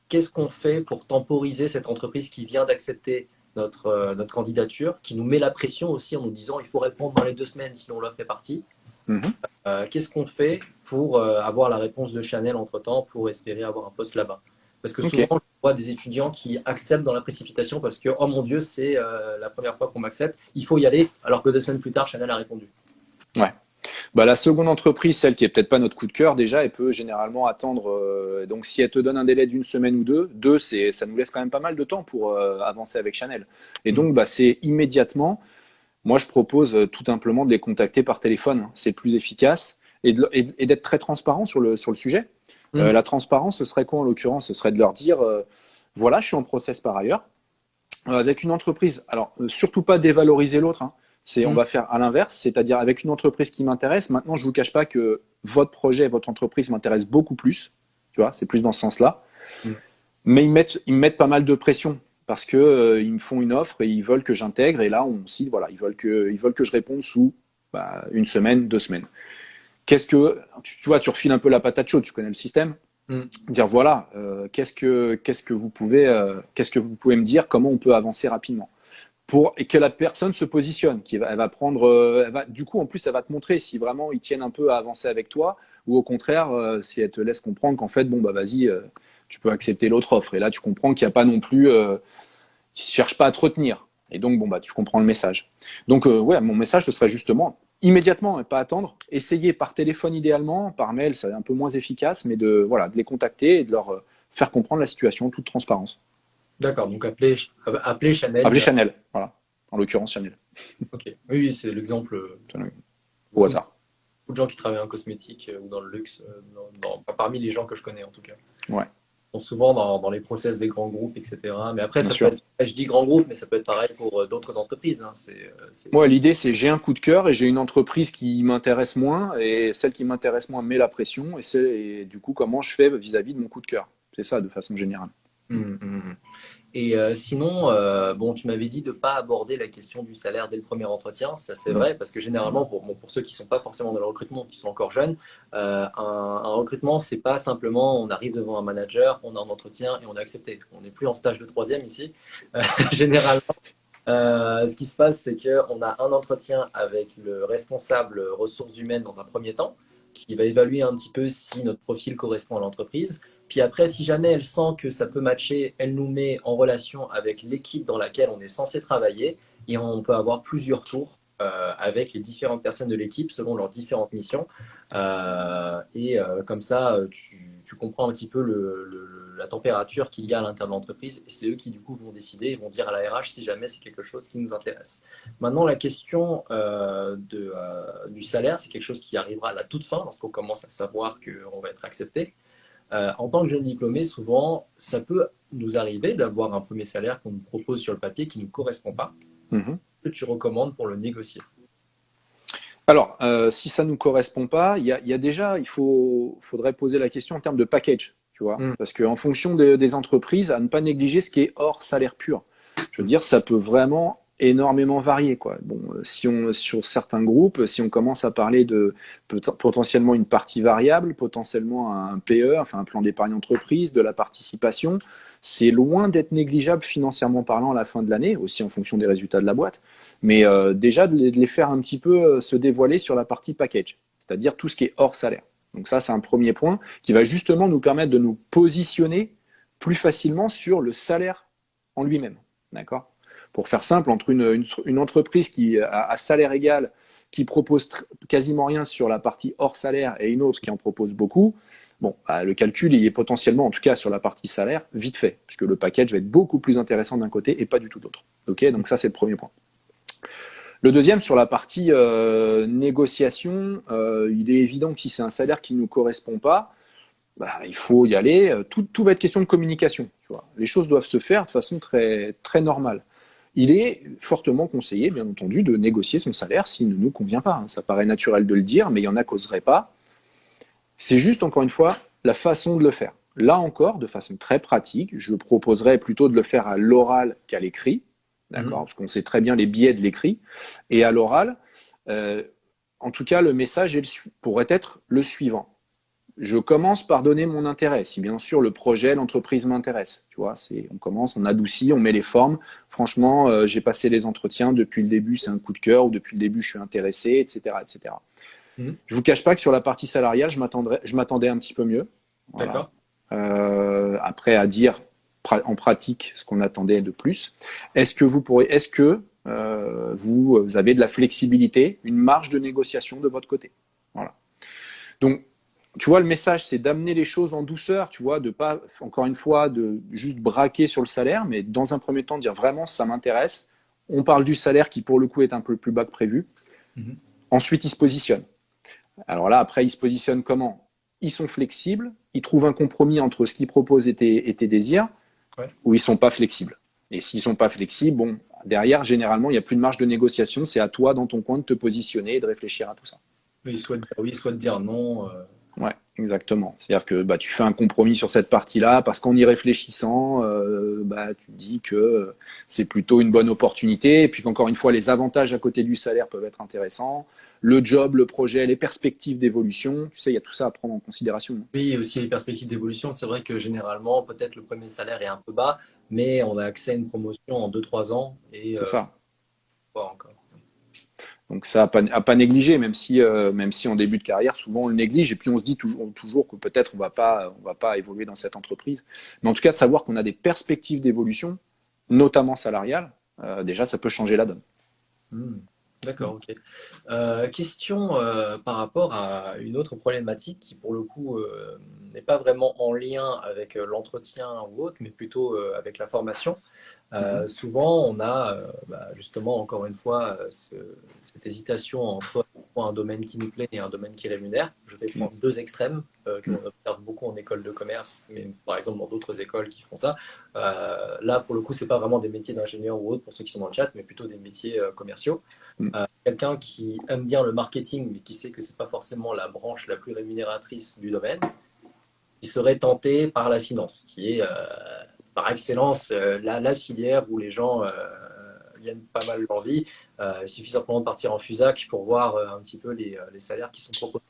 Qu'est-ce qu'on fait pour temporiser cette entreprise qui vient d'accepter notre candidature, qui nous met la pression aussi en nous disant il faut répondre dans les 2 semaines sinon l'offre est partie. Mhm. Qu'est-ce qu'on fait pour avoir la réponse de Chanel entre-temps pour espérer avoir un poste là-bas? Parce que Ok. souvent, je vois des étudiants qui acceptent dans la précipitation parce que, oh mon Dieu, c'est la première fois qu'on m'accepte, il faut y aller, alors que 2 semaines plus tard, Chanel a répondu. Ouais. Bah, la seconde entreprise, celle qui est peut-être pas notre coup de cœur, déjà, elle peut généralement attendre. Donc, si elle te donne un délai d'une semaine ou deux, ça nous laisse quand même pas mal de temps pour avancer avec Chanel. Et Mm. donc, bah, c'est immédiatement. Moi, je propose tout simplement de les contacter par téléphone. C'est plus efficace et d'être très transparent sur le sujet. Mm. La transparence, ce serait quoi en l'occurrence? Ce serait de leur dire voilà, je suis en process par ailleurs avec une entreprise. Alors, surtout pas dévaloriser l'autre, hein. On Mm. va faire à l'inverse, c'est-à-dire avec une entreprise qui m'intéresse. Maintenant, je vous cache pas que votre projet, votre entreprise m'intéresse beaucoup plus. Tu vois, c'est plus dans ce sens-là. Mm. Mais ils me mettent pas mal de pression parce que ils me font une offre et ils veulent que j'intègre. Et là, on cite, voilà, ils veulent que je réponde sous une semaine, 2 semaines. Tu vois, tu refiles un peu la patate chaude. Tu connais le système. Mm. Dire voilà, qu'est-ce que vous pouvez me dire, comment on peut avancer rapidement et que la personne se positionne, elle va prendre, du coup en plus elle va te montrer si vraiment ils tiennent un peu à avancer avec toi ou au contraire si elle te laisse comprendre qu'en fait bon bah vas-y, tu peux accepter l'autre offre et là tu comprends qu'il n'y a pas non plus, ils ne cherchent pas à te retenir et donc bon bah tu comprends le message. Donc ouais, mon message ce serait justement immédiatement et pas attendre, essayer par téléphone idéalement, par mail c'est un peu moins efficace, mais de les contacter et de leur faire comprendre la situation en toute transparence. D'accord, donc appeler Appelez Chanel. Chanel, voilà, en l'occurrence Chanel, Ok, oui, oui, c'est l'exemple. au Beaucoup de, hasard. beaucoup de gens qui travaillent en cosmétique ou dans le luxe, parmi les gens que je connais en tout cas. Ouais, Sont souvent dans les process des grands groupes, etc. Mais après, bien ça peut sûr. être, je dis grand groupe, mais ça peut être pareil pour d'autres entreprises, hein. Moi, l'idée, c'est j'ai un coup de cœur et j'ai une entreprise qui m'intéresse moins et celle qui m'intéresse moins met la pression et du coup, comment je fais vis-à-vis de mon coup de cœur. C'est ça, de façon générale. Et sinon, bon, tu m'avais dit de ne pas aborder la question du salaire dès le premier entretien. Ça, c'est Mm. vrai, parce que généralement, pour ceux qui ne sont pas forcément dans le recrutement, qui sont encore jeunes, un recrutement, c'est pas simplement on arrive devant un manager, on a un entretien et on est accepté. On n'est plus en stage de troisième ici. Généralement, ce qui se passe, c'est qu'on a un entretien avec le responsable ressources humaines dans un premier temps, qui va évaluer un petit peu si notre profil correspond à l'entreprise. Puis après, si jamais elle sent que ça peut matcher, elle nous met en relation avec l'équipe dans laquelle on est censé travailler et on peut avoir plusieurs tours avec les différentes personnes de l'équipe selon leurs différentes missions. Comme ça, tu comprends un petit peu la température qu'il y a à l'intérieur de l'entreprise et c'est eux qui du coup vont décider et vont dire à la RH si jamais c'est quelque chose qui nous intéresse. Maintenant, la question du salaire, c'est quelque chose qui arrivera à la toute fin lorsqu'on commence à savoir qu'on va être accepté. En tant que jeune diplômé, souvent, ça peut nous arriver d'avoir un premier salaire qu'on nous propose sur le papier qui ne nous correspond pas. Mhm. Que tu recommandes pour le négocier? Alors, si ça ne nous correspond pas, il y a déjà, faudrait poser la question en termes de package, tu vois, Mm. parce qu'en fonction des entreprises, à ne pas négliger ce qui est hors salaire pur. Je veux dire, ça peut vraiment énormément varier, quoi. Bon, si on sur certains groupes, si on commence à parler de potentiellement une partie variable, potentiellement un PE, enfin un plan d'épargne entreprise, de la participation, c'est loin d'être négligeable financièrement parlant à la fin de l'année, aussi en fonction des résultats de la boîte. Mais déjà de les faire un petit peu se dévoiler sur la partie package, c'est-à-dire tout ce qui est hors salaire. Donc ça, c'est un premier point qui va justement nous permettre de nous positionner plus facilement sur le salaire en lui-même. D'accord? Pour faire simple, entre une entreprise qui a salaire égal, qui propose quasiment rien sur la partie hors salaire et une autre qui en propose beaucoup, bon, bah, le calcul il est potentiellement, en tout cas sur la partie salaire, vite fait, puisque le package va être beaucoup plus intéressant d'un côté et pas du tout d'autre. Ok, donc ça c'est le premier point. Le deuxième, sur la partie négociation, il est évident que si c'est un salaire qui ne nous correspond pas, bah, il faut y aller. Tout va être question de communication. Tu vois. Les choses doivent se faire de façon très, très normale. Il est fortement conseillé, bien entendu, de négocier son salaire s'il ne nous convient pas. Ça paraît naturel de le dire, mais il y en a qui n'oseraient pas. C'est juste, encore une fois, la façon de le faire. Là encore, de façon très pratique, je proposerais plutôt de le faire à l'oral qu'à l'écrit. D'accord, parce qu'on sait très bien les biais de l'écrit. Et à l'oral, en tout cas, le message pourrait être le suivant. Je commence par donner mon intérêt. Si bien sûr le projet, l'entreprise m'intéresse, tu vois, on commence, on adoucit, on met les formes. Franchement, j'ai passé les entretiens depuis le début, c'est un coup de cœur, ou depuis le début, je suis intéressé, etc., etc. Mm. Je vous cache pas que sur la partie salariale, je m'attendais un petit peu mieux. Voilà. D'accord. Après, à dire en pratique ce qu'on attendait de plus. Est-ce que vous avez de la flexibilité, une marge de négociation de votre côté? Voilà. Donc, tu vois, le message, c'est d'amener les choses en douceur, tu vois, de pas, encore une fois, de juste braquer sur le salaire, mais dans un premier temps, dire vraiment, ça m'intéresse. On parle du salaire qui, pour le coup, est un peu plus bas que prévu. Mm-hmm. Ensuite, ils se positionnent. Alors là, après, ils se positionnent comment? Ils sont flexibles, ils trouvent un compromis entre ce qu'ils proposent et tes désirs, Ouais. ou ils sont pas flexibles. Et s'ils sont pas flexibles, bon, derrière, généralement, il n'y a plus de marge de négociation. C'est à toi, dans ton coin, de te positionner et de réfléchir à tout ça. Oui, soit de dire oui, soit de dire non. Ouais, exactement. C'est-à-dire que bah, tu fais un compromis sur cette partie-là parce qu'en y réfléchissant, bah, tu te dis que c'est plutôt une bonne opportunité et puis qu'encore une fois, les avantages à côté du salaire peuvent être intéressants. Le job, le projet, les perspectives d'évolution, tu sais, il y a tout ça à prendre en considération. Oui, et aussi les perspectives d'évolution. C'est vrai que généralement, peut-être le premier salaire est un peu bas, mais on a accès à une promotion en 2, 3 ans et C'est ça. pas encore. Donc ça à pas négliger, même si en début de carrière, souvent on le néglige et puis on se dit toujours que peut-être on va pas évoluer dans cette entreprise. Mais en tout cas, de savoir qu'on a des perspectives d'évolution, notamment salariales, déjà ça peut changer la donne. Hmm. D'accord, ok. Question par rapport à une autre problématique qui, pour le coup, n'est pas vraiment en lien avec l'entretien ou autre, mais plutôt avec la formation. Mhm. Souvent, on a justement, encore une fois, cette hésitation entre un domaine qui nous plaît et un domaine qui rémunère. Je vais prendre deux extrêmes que l'on observe beaucoup en école de commerce, mais par exemple dans d'autres écoles qui font ça. Là, pour le coup, c'est pas vraiment des métiers d'ingénieur ou autre pour ceux qui sont dans le chat, mais plutôt des métiers commerciaux. Quelqu'un qui aime bien le marketing, mais qui sait que c'est pas forcément la branche la plus rémunératrice du domaine, qui serait tenté par la finance, qui est par excellence la filière où les gens viennent pas mal l'envie. Il suffit simplement de partir en FUSAC pour voir un petit peu les salaires qui sont proposés.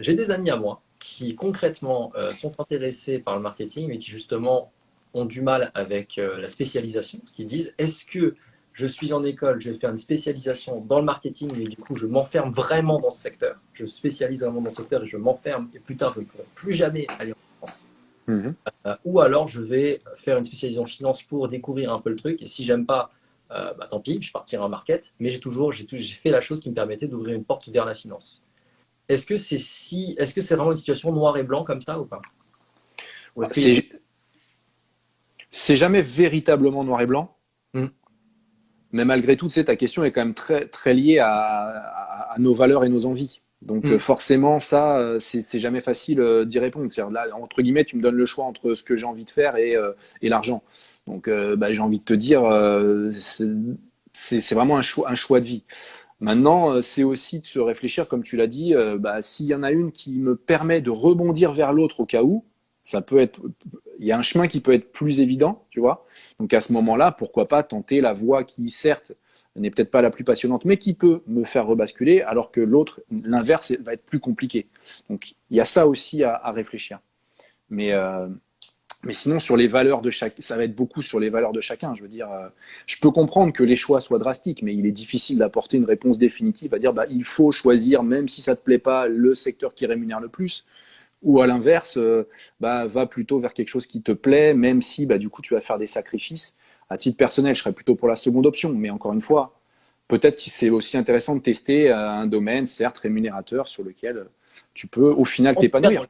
J'ai des amis à moi qui concrètement sont intéressés par le marketing, mais qui justement ont du mal avec la spécialisation, qui disent est-ce que je suis en école, je vais faire une spécialisation dans le marketing, et du coup je m'enferme vraiment dans ce secteur, je spécialise vraiment dans ce secteur et je m'enferme, et plus tard je ne pourrai plus jamais aller en France. Mhm. Ou alors je vais faire une spécialisation en finance pour découvrir un peu le truc, et si j'aime pas, tant pis, je partirai en market, mais j'ai fait la chose qui me permettait d'ouvrir une porte vers la finance. Est-ce que c'est vraiment une situation noir et blanc comme ça ou pas? Ou est-ce qu'il y a C'est jamais véritablement noir et blanc, Hmm. mais malgré tout, tu sais, ta question est quand même très, très liée à nos valeurs et nos envies. Donc Mm. forcément, ça, c'est jamais facile d'y répondre. C'est-à-dire là, entre guillemets, tu me donnes le choix entre ce que j'ai envie de faire et l'argent. Donc bah, j'ai envie de te dire, c'est vraiment un choix de vie. Maintenant, c'est aussi de se réfléchir, comme tu l'as dit, bah, s'il y en a une qui me permet de rebondir vers l'autre au cas où, ça peut être, il y a un chemin qui peut être plus évident, tu vois. Donc à ce moment-là, pourquoi pas tenter la voie qui, certes, n'est peut-être pas la plus passionnante, mais qui peut me faire rebasculer, alors que l'autre, l'inverse, va être plus compliqué. Donc il y a ça aussi à réfléchir. Mais mais sinon, sur les valeurs de chaque, ça va être beaucoup sur les valeurs de chacun. Je veux dire, je peux comprendre que les choix soient drastiques, mais il est difficile d'apporter une réponse définitive à dire, bah, il faut choisir, même si ça te plaît pas, le secteur qui rémunère le plus, ou à l'inverse, bah, va plutôt vers quelque chose qui te plaît, même si, bah, du coup, tu vas faire des sacrifices. À titre personnel, je serais plutôt pour la seconde option, mais encore une fois, peut-être que c'est aussi intéressant de tester un domaine, certes rémunérateur, sur lequel tu peux, au final, En tout cas, t'épanouir.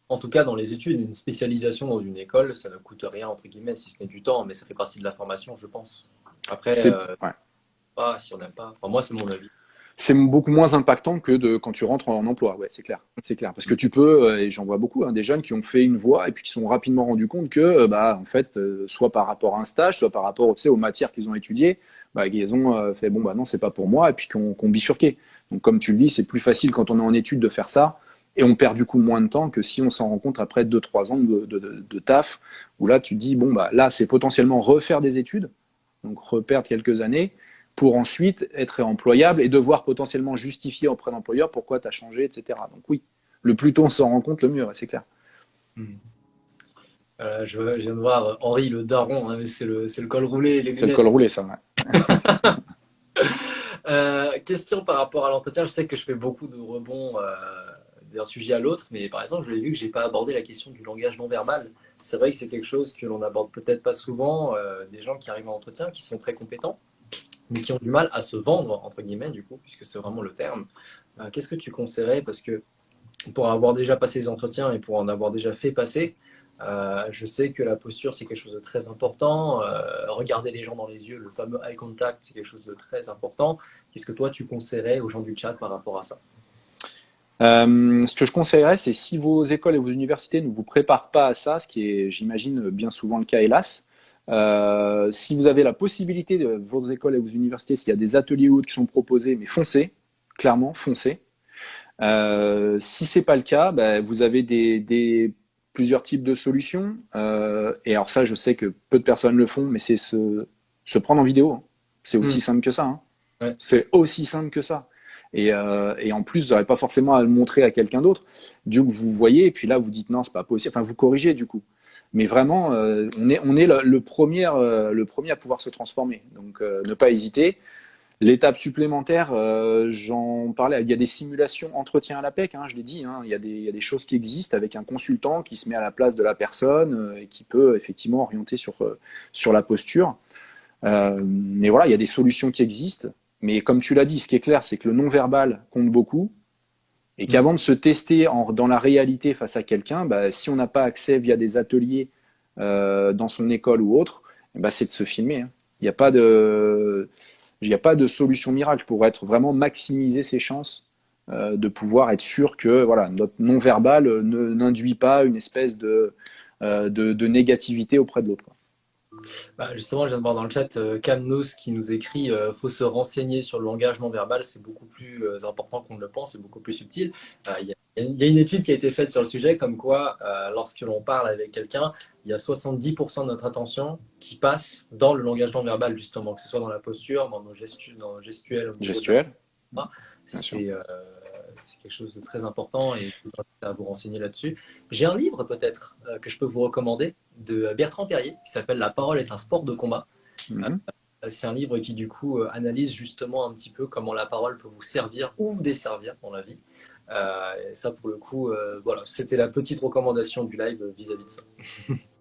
en tout cas, dans les études, une spécialisation dans une école, ça ne coûte rien, entre guillemets, si ce n'est du temps, mais ça fait partie de la formation, je pense. Après, C'est, ouais. pas si on n'aime pas. Enfin, moi, c'est mon avis. C'est beaucoup moins impactant que quand tu rentres en emploi. Ouais, c'est clair. C'est clair. Parce que tu peux, et j'en vois beaucoup, hein, des jeunes qui ont fait une voie et puis qui sont rapidement rendus compte que, bah, en fait, soit par rapport à un stage, soit par rapport, tu sais, aux matières qu'ils ont étudiées, bah, ils ont fait, bon, bah non, c'est pas pour moi, et puis qu'on bifurqué. Donc, comme tu le dis, c'est plus facile quand on est en études de faire ça, et on perd du coup moins de temps que si on s'en rend compte après 2 3 ans de taf, où là, tu te dis, bon, bah, là, c'est potentiellement refaire des études, donc reperdre quelques années, pour ensuite être employable et devoir potentiellement justifier auprès d'employeur pourquoi tu as changé, etc. Donc oui, le plus tôt on s'en rend compte, le mieux, c'est clair. Hmm. Je viens de voir Henri le daron, hein, mais c'est le col roulé et les C'est le lunettes. col roulé, ça. Ouais. Question par rapport à l'entretien, je sais que je fais beaucoup de rebonds d'un sujet à l'autre, mais par exemple, je l'ai vu que j'ai pas abordé la question du langage non verbal. C'est vrai que c'est quelque chose que l'on aborde peut-être pas souvent, des gens qui arrivent en entretien, qui sont très compétents, mais qui ont du mal à se vendre, entre guillemets, du coup, puisque c'est vraiment le terme. Qu'est-ce que tu conseillerais? Parce que pour avoir déjà passé les entretiens et pour en avoir déjà fait passer, je sais que la posture, c'est quelque chose de très important. Regarder les gens dans les yeux, le fameux eye contact, c'est quelque chose de très important. Qu'est-ce que toi, tu conseillerais aux gens du chat par rapport à ça? Ce que je conseillerais, c'est si vos écoles et vos universités ne vous préparent pas à ça, ce qui est, j'imagine, bien souvent le cas, hélas, si vous avez la possibilité de vos écoles et vos universités, s'il y a des ateliers ou autres qui sont proposés, mais foncez, clairement, foncez. Si c'est pas le cas, bah, vous avez plusieurs types de solutions. Et alors ça, je sais que peu de personnes le font, mais c'est se prendre en vidéo, hein. C'est Hmm. aussi simple que ça, hein. Ouais. C'est aussi simple que ça. Et en plus, vous n'aurez pas forcément à le montrer à quelqu'un d'autre. Du coup, vous voyez, et puis là, vous dites non, c'est pas possible. Enfin, vous corrigez du coup. Mais vraiment, on est le premier à pouvoir se transformer. Donc, ne pas hésiter. L'étape supplémentaire, j'en parlais, il y a des simulations entretien à la PEC, hein, je l'ai dit, hein, il y a des choses qui existent avec un consultant qui se met à la place de la personne et qui peut effectivement orienter sur la posture. Mais voilà, il y a des solutions qui existent. Mais comme tu l'as dit, ce qui est clair, c'est que le non-verbal compte beaucoup et Hmm. qu'avant de se tester dans la réalité face à quelqu'un, bah, si on n'a pas accès via des ateliers dans son école ou autre, bah, c'est de se filmer, hein. Il n'y a pas de, il n'y a pas de solution miracle pour être vraiment maximiser ses chances de pouvoir être sûr que voilà, notre non-verbal n'induit pas une espèce de négativité auprès de l'autre, quoi. Bah, justement, je viens de voir dans le chat Camnos qui nous écrit faut se renseigner sur le langage non verbal, c'est beaucoup plus important qu'on ne le pense, c'est beaucoup plus subtil. Il y a une étude qui a été faite sur le sujet, comme quoi, lorsque l'on parle avec quelqu'un, il y a 70% de notre attention qui passe dans le langage non verbal, justement, que ce soit dans la posture, dans nos dans le gestuel, au niveau de la Gestuelle, voix. bien sûr. C'est quelque chose de très important et je vous invite à vous renseigner là-dessus. J'ai un livre peut-être que je peux vous recommander de Bertrand Perrier qui s'appelle La parole est un sport de combat. Mhm. C'est un livre qui du coup analyse justement un petit peu comment la parole peut vous servir ou vous desservir dans la vie. Et ça pour le coup, voilà, c'était la petite recommandation du live vis-à-vis de ça.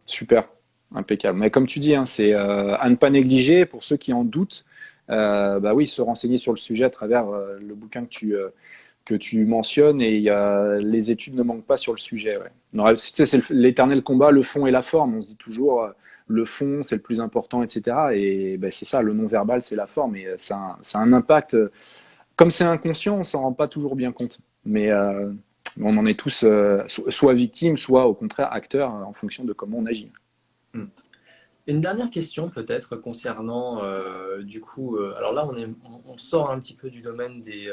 Super, impeccable. Mais comme tu dis, hein, c'est à ne pas négliger pour ceux qui en doutent. Bah oui, se renseigner sur le sujet à travers le bouquin que tu mentionnes et les études ne manquent pas sur le sujet. Ouais. Tu sais, c'est l'éternel combat, le fond et la forme. On se dit toujours le fond, c'est le plus important, etc. Et ben, c'est ça, le non-verbal, c'est la forme. Et ça a un impact. Comme c'est inconscient, on s'en rend pas toujours bien compte. mais on en est tous soit victimes, soit au contraire acteurs en fonction de comment on agit. Hmm. Une dernière question peut-être concernant alors là on sort un petit peu du domaine des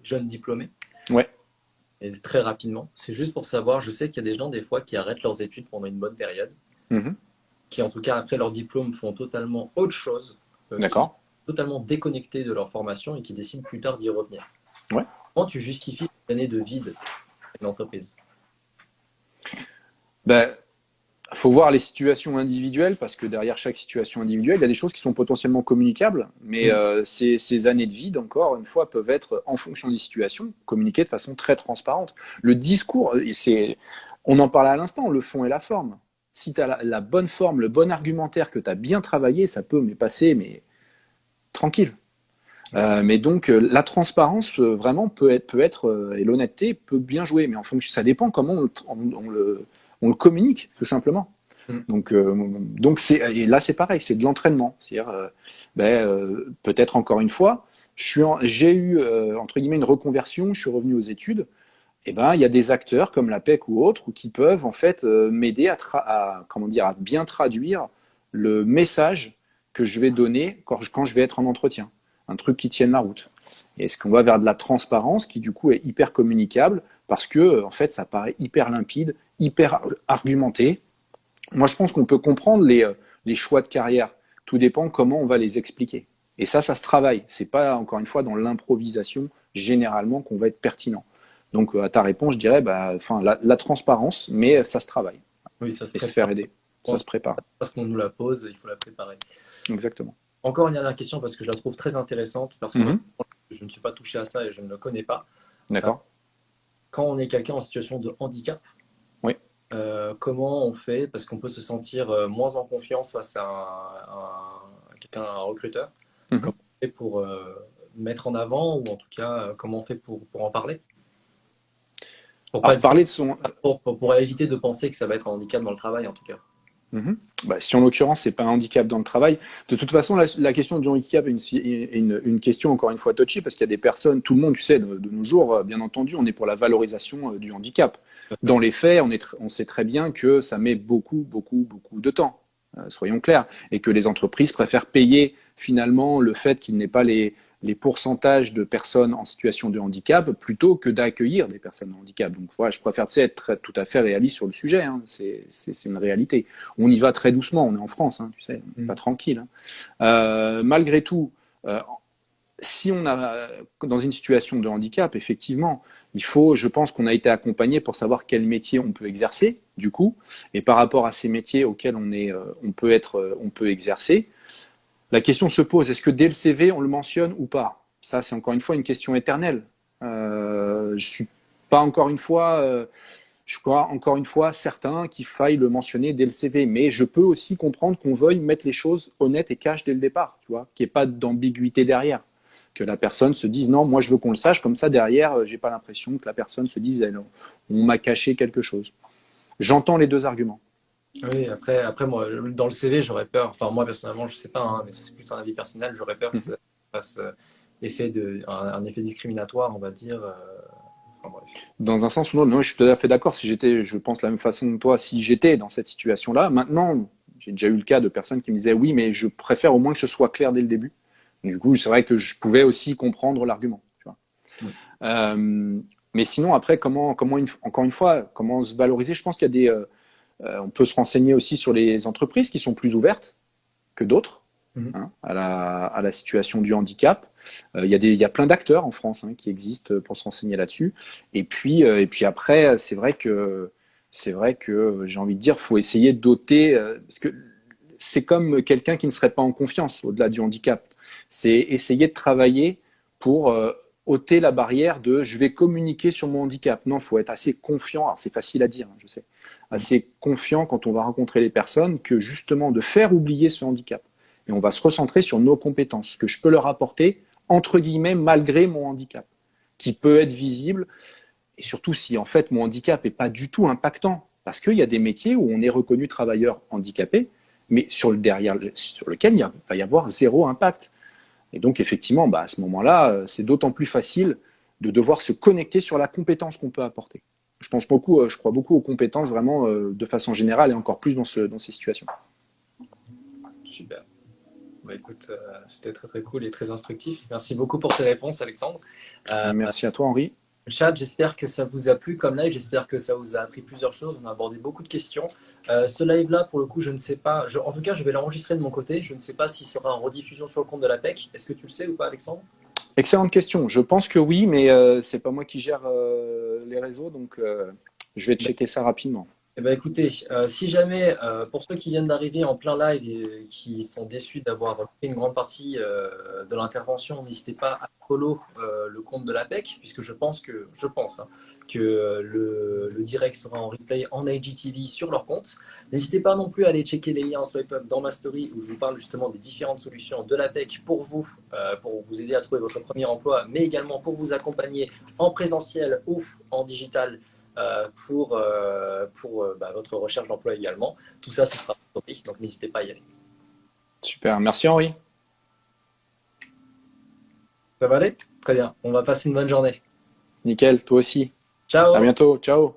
jeunes diplômés Ouais. et très rapidement. C'est juste pour savoir, je sais qu'il y a des gens des fois qui arrêtent leurs études pendant une bonne période, Mhm. qui en tout cas après leur diplôme font totalement autre chose, qui sont D'accord. totalement déconnectés de leur formation et qui décident plus tard d'y revenir. Ouais. Comment tu justifies cette année de vide d'une entreprise? Ben, faut voir les situations individuelles parce que derrière chaque situation individuelle, il y a des choses qui sont potentiellement communicables, mais Mm. ces années de vide, encore une fois, peuvent être, en fonction des situations, communiquées de façon très transparente. Le discours, on en parlait à l'instant, le fond et la forme. Si tu as la bonne forme, le bon argumentaire, que tu as bien travaillé, ça peut passer, mais tranquille. Mais donc la transparence vraiment peut être et l'honnêteté peut bien jouer, mais en fonction, ça dépend comment on le communique tout simplement. Mm. Donc et là c'est pareil, c'est de l'entraînement, c'est-à-dire peut-être encore une fois, j'ai eu entre guillemets une reconversion, je suis revenu aux études. Et ben il y a des acteurs comme la PEC ou autres qui peuvent en fait m'aider comment dire à bien traduire le message que je vais donner quand je vais être en entretien, un truc qui tienne la route. Et est-ce qu'on va vers de la transparence qui du coup est hyper communicable parce que en fait ça paraît hyper limpide, hyper argumenté. Moi je pense qu'on peut comprendre les choix de carrière. Tout dépend comment on va les expliquer. Et ça se travaille. C'est pas encore une fois dans l'improvisation généralement qu'on va être pertinent. Donc à ta réponse, je dirais la transparence, mais ça se travaille. Oui, ça se Et se prépare. faire aider. Ça se prépare. Parce qu'on nous la pose, il faut la préparer. Exactement. Encore une dernière question parce que je la trouve très intéressante, parce que Mhm. je ne suis pas touché à ça et je ne le connais pas. Euh, D'accord. Quand on est quelqu'un en situation de handicap, Oui. comment on fait? Parce qu'on peut se sentir moins en confiance face à quelqu'un, un recruteur. Mhm. Comment on fait pour mettre en avant, ou en tout cas, comment on fait pour en parler? Pour pas Alors dire, parler de son, pour éviter de penser que ça va être un handicap dans le travail, en tout cas. Mhm. Si en l'occurrence c'est pas un handicap dans le travail, de toute façon la question du handicap est une question encore une fois touchy parce qu'il y a des personnes, tout le monde, tu sais, de nos jours, bien entendu, on est pour la valorisation du handicap. Dans les faits, on sait très bien que ça met beaucoup de temps, soyons clairs, et que les entreprises préfèrent payer finalement le fait qu'il n'ait pas les pourcentages de personnes en situation de handicap plutôt que d'accueillir des personnes en handicap. Donc voilà, je préfère être tout à fait réaliste sur le sujet, hein. C'est une réalité. On y va très doucement, on est en France, hein, tu sais, on n'est pas tranquille. Hein. Malgré tout, si on a dans une situation de handicap, effectivement, je pense qu'on a été accompagné pour savoir quel métier on peut exercer, du coup, et par rapport à ces métiers auxquels on peut exercer, la question se pose, est-ce que dès le CV, on le mentionne ou pas? Ça, c'est encore une fois une question éternelle. Je suis pas encore une fois, je crois encore une fois certain qu'il faille le mentionner dès le CV, mais je peux aussi comprendre qu'on veuille mettre les choses honnêtes et cash dès le départ, tu vois, qu'il n'y ait pas d'ambiguïté derrière, que la personne se dise non, moi je veux qu'on le sache, comme ça derrière, j'ai pas l'impression que la personne se dise on m'a caché quelque chose. J'entends les deux arguments. Oui, après moi, dans le CV, j'aurais peur, enfin moi personnellement, je sais pas, hein, mais ça c'est plus un avis personnel, j'aurais peur que ça fasse un effet discriminatoire, on va dire. Enfin, bref. Dans un sens ou l'autre, non, je suis tout à fait d'accord. Si j'étais, je pense de la même façon que toi, si j'étais dans cette situation-là, maintenant, j'ai déjà eu le cas de personnes qui me disaient oui, mais je préfère au moins que ce soit clair dès le début. Du coup, c'est vrai que je pouvais aussi comprendre l'argument. Tu vois. Mm. Mais sinon, après, encore une fois, comment se valoriser? Je pense qu'il y a on peut se renseigner aussi sur les entreprises qui sont plus ouvertes que d'autres, Mhm. hein, à la situation du handicap. Il y a plein d'acteurs en France, hein, qui existent pour se renseigner là-dessus. Et puis après, c'est vrai que j'ai envie de dire, faut essayer de doter, parce que c'est comme quelqu'un qui ne serait pas en confiance au-delà du handicap. C'est essayer de travailler pour ôter la barrière de je vais communiquer sur mon handicap. Non, il faut être assez confiant. Alors c'est facile à dire, hein, je sais. Assez confiant quand on va rencontrer les personnes que justement de faire oublier ce handicap. Et on va se recentrer sur nos compétences, ce que je peux leur apporter, entre guillemets, malgré mon handicap, qui peut être visible, et surtout si en fait mon handicap n'est pas du tout impactant. Parce qu'il y a des métiers où on est reconnu travailleur handicapé, mais sur lequel il va y avoir zéro impact. Et donc effectivement, à ce moment-là, c'est d'autant plus facile de devoir se connecter sur la compétence qu'on peut apporter. Je crois beaucoup aux compétences vraiment de façon générale et encore plus dans ces situations. Super. Bah, écoute, c'était très très cool et très instructif. Merci beaucoup pour tes réponses, Alexandre. Merci à toi, Henri. Chat, j'espère que ça vous a plu comme live, j'espère que ça vous a appris plusieurs choses, on a abordé beaucoup de questions. Ce live-là, pour le coup, je ne sais pas, en tout cas, je vais l'enregistrer de mon côté, je ne sais pas s'il sera en rediffusion sur le compte de la PEC. Est-ce que tu le sais ou pas, Alexandre? Excellente question. Je pense que oui, mais c'est pas moi qui gère les réseaux, donc je vais checker ça rapidement. Eh ben, écoutez, si jamais, pour ceux qui viennent d'arriver en plein live et qui sont déçus d'avoir fait une grande partie de l'intervention, n'hésitez pas à follow le compte de la PEC, puisque je pense hein, que le direct sera en replay en IGTV sur leur compte. N'hésitez pas non plus à aller checker les liens en swipe up dans ma story où je vous parle justement des différentes solutions de la PEC pour vous aider à trouver votre premier emploi, mais également pour vous accompagner en présentiel ou en digital pour votre recherche d'emploi également. Tout ça, ce sera topic, donc n'hésitez pas à y aller. Super. Merci, Henri. Ça va aller? Très bien. On va passer une bonne journée. Nickel. Toi aussi. À Ciao. bientôt. Ciao. Au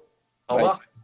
Bye. revoir.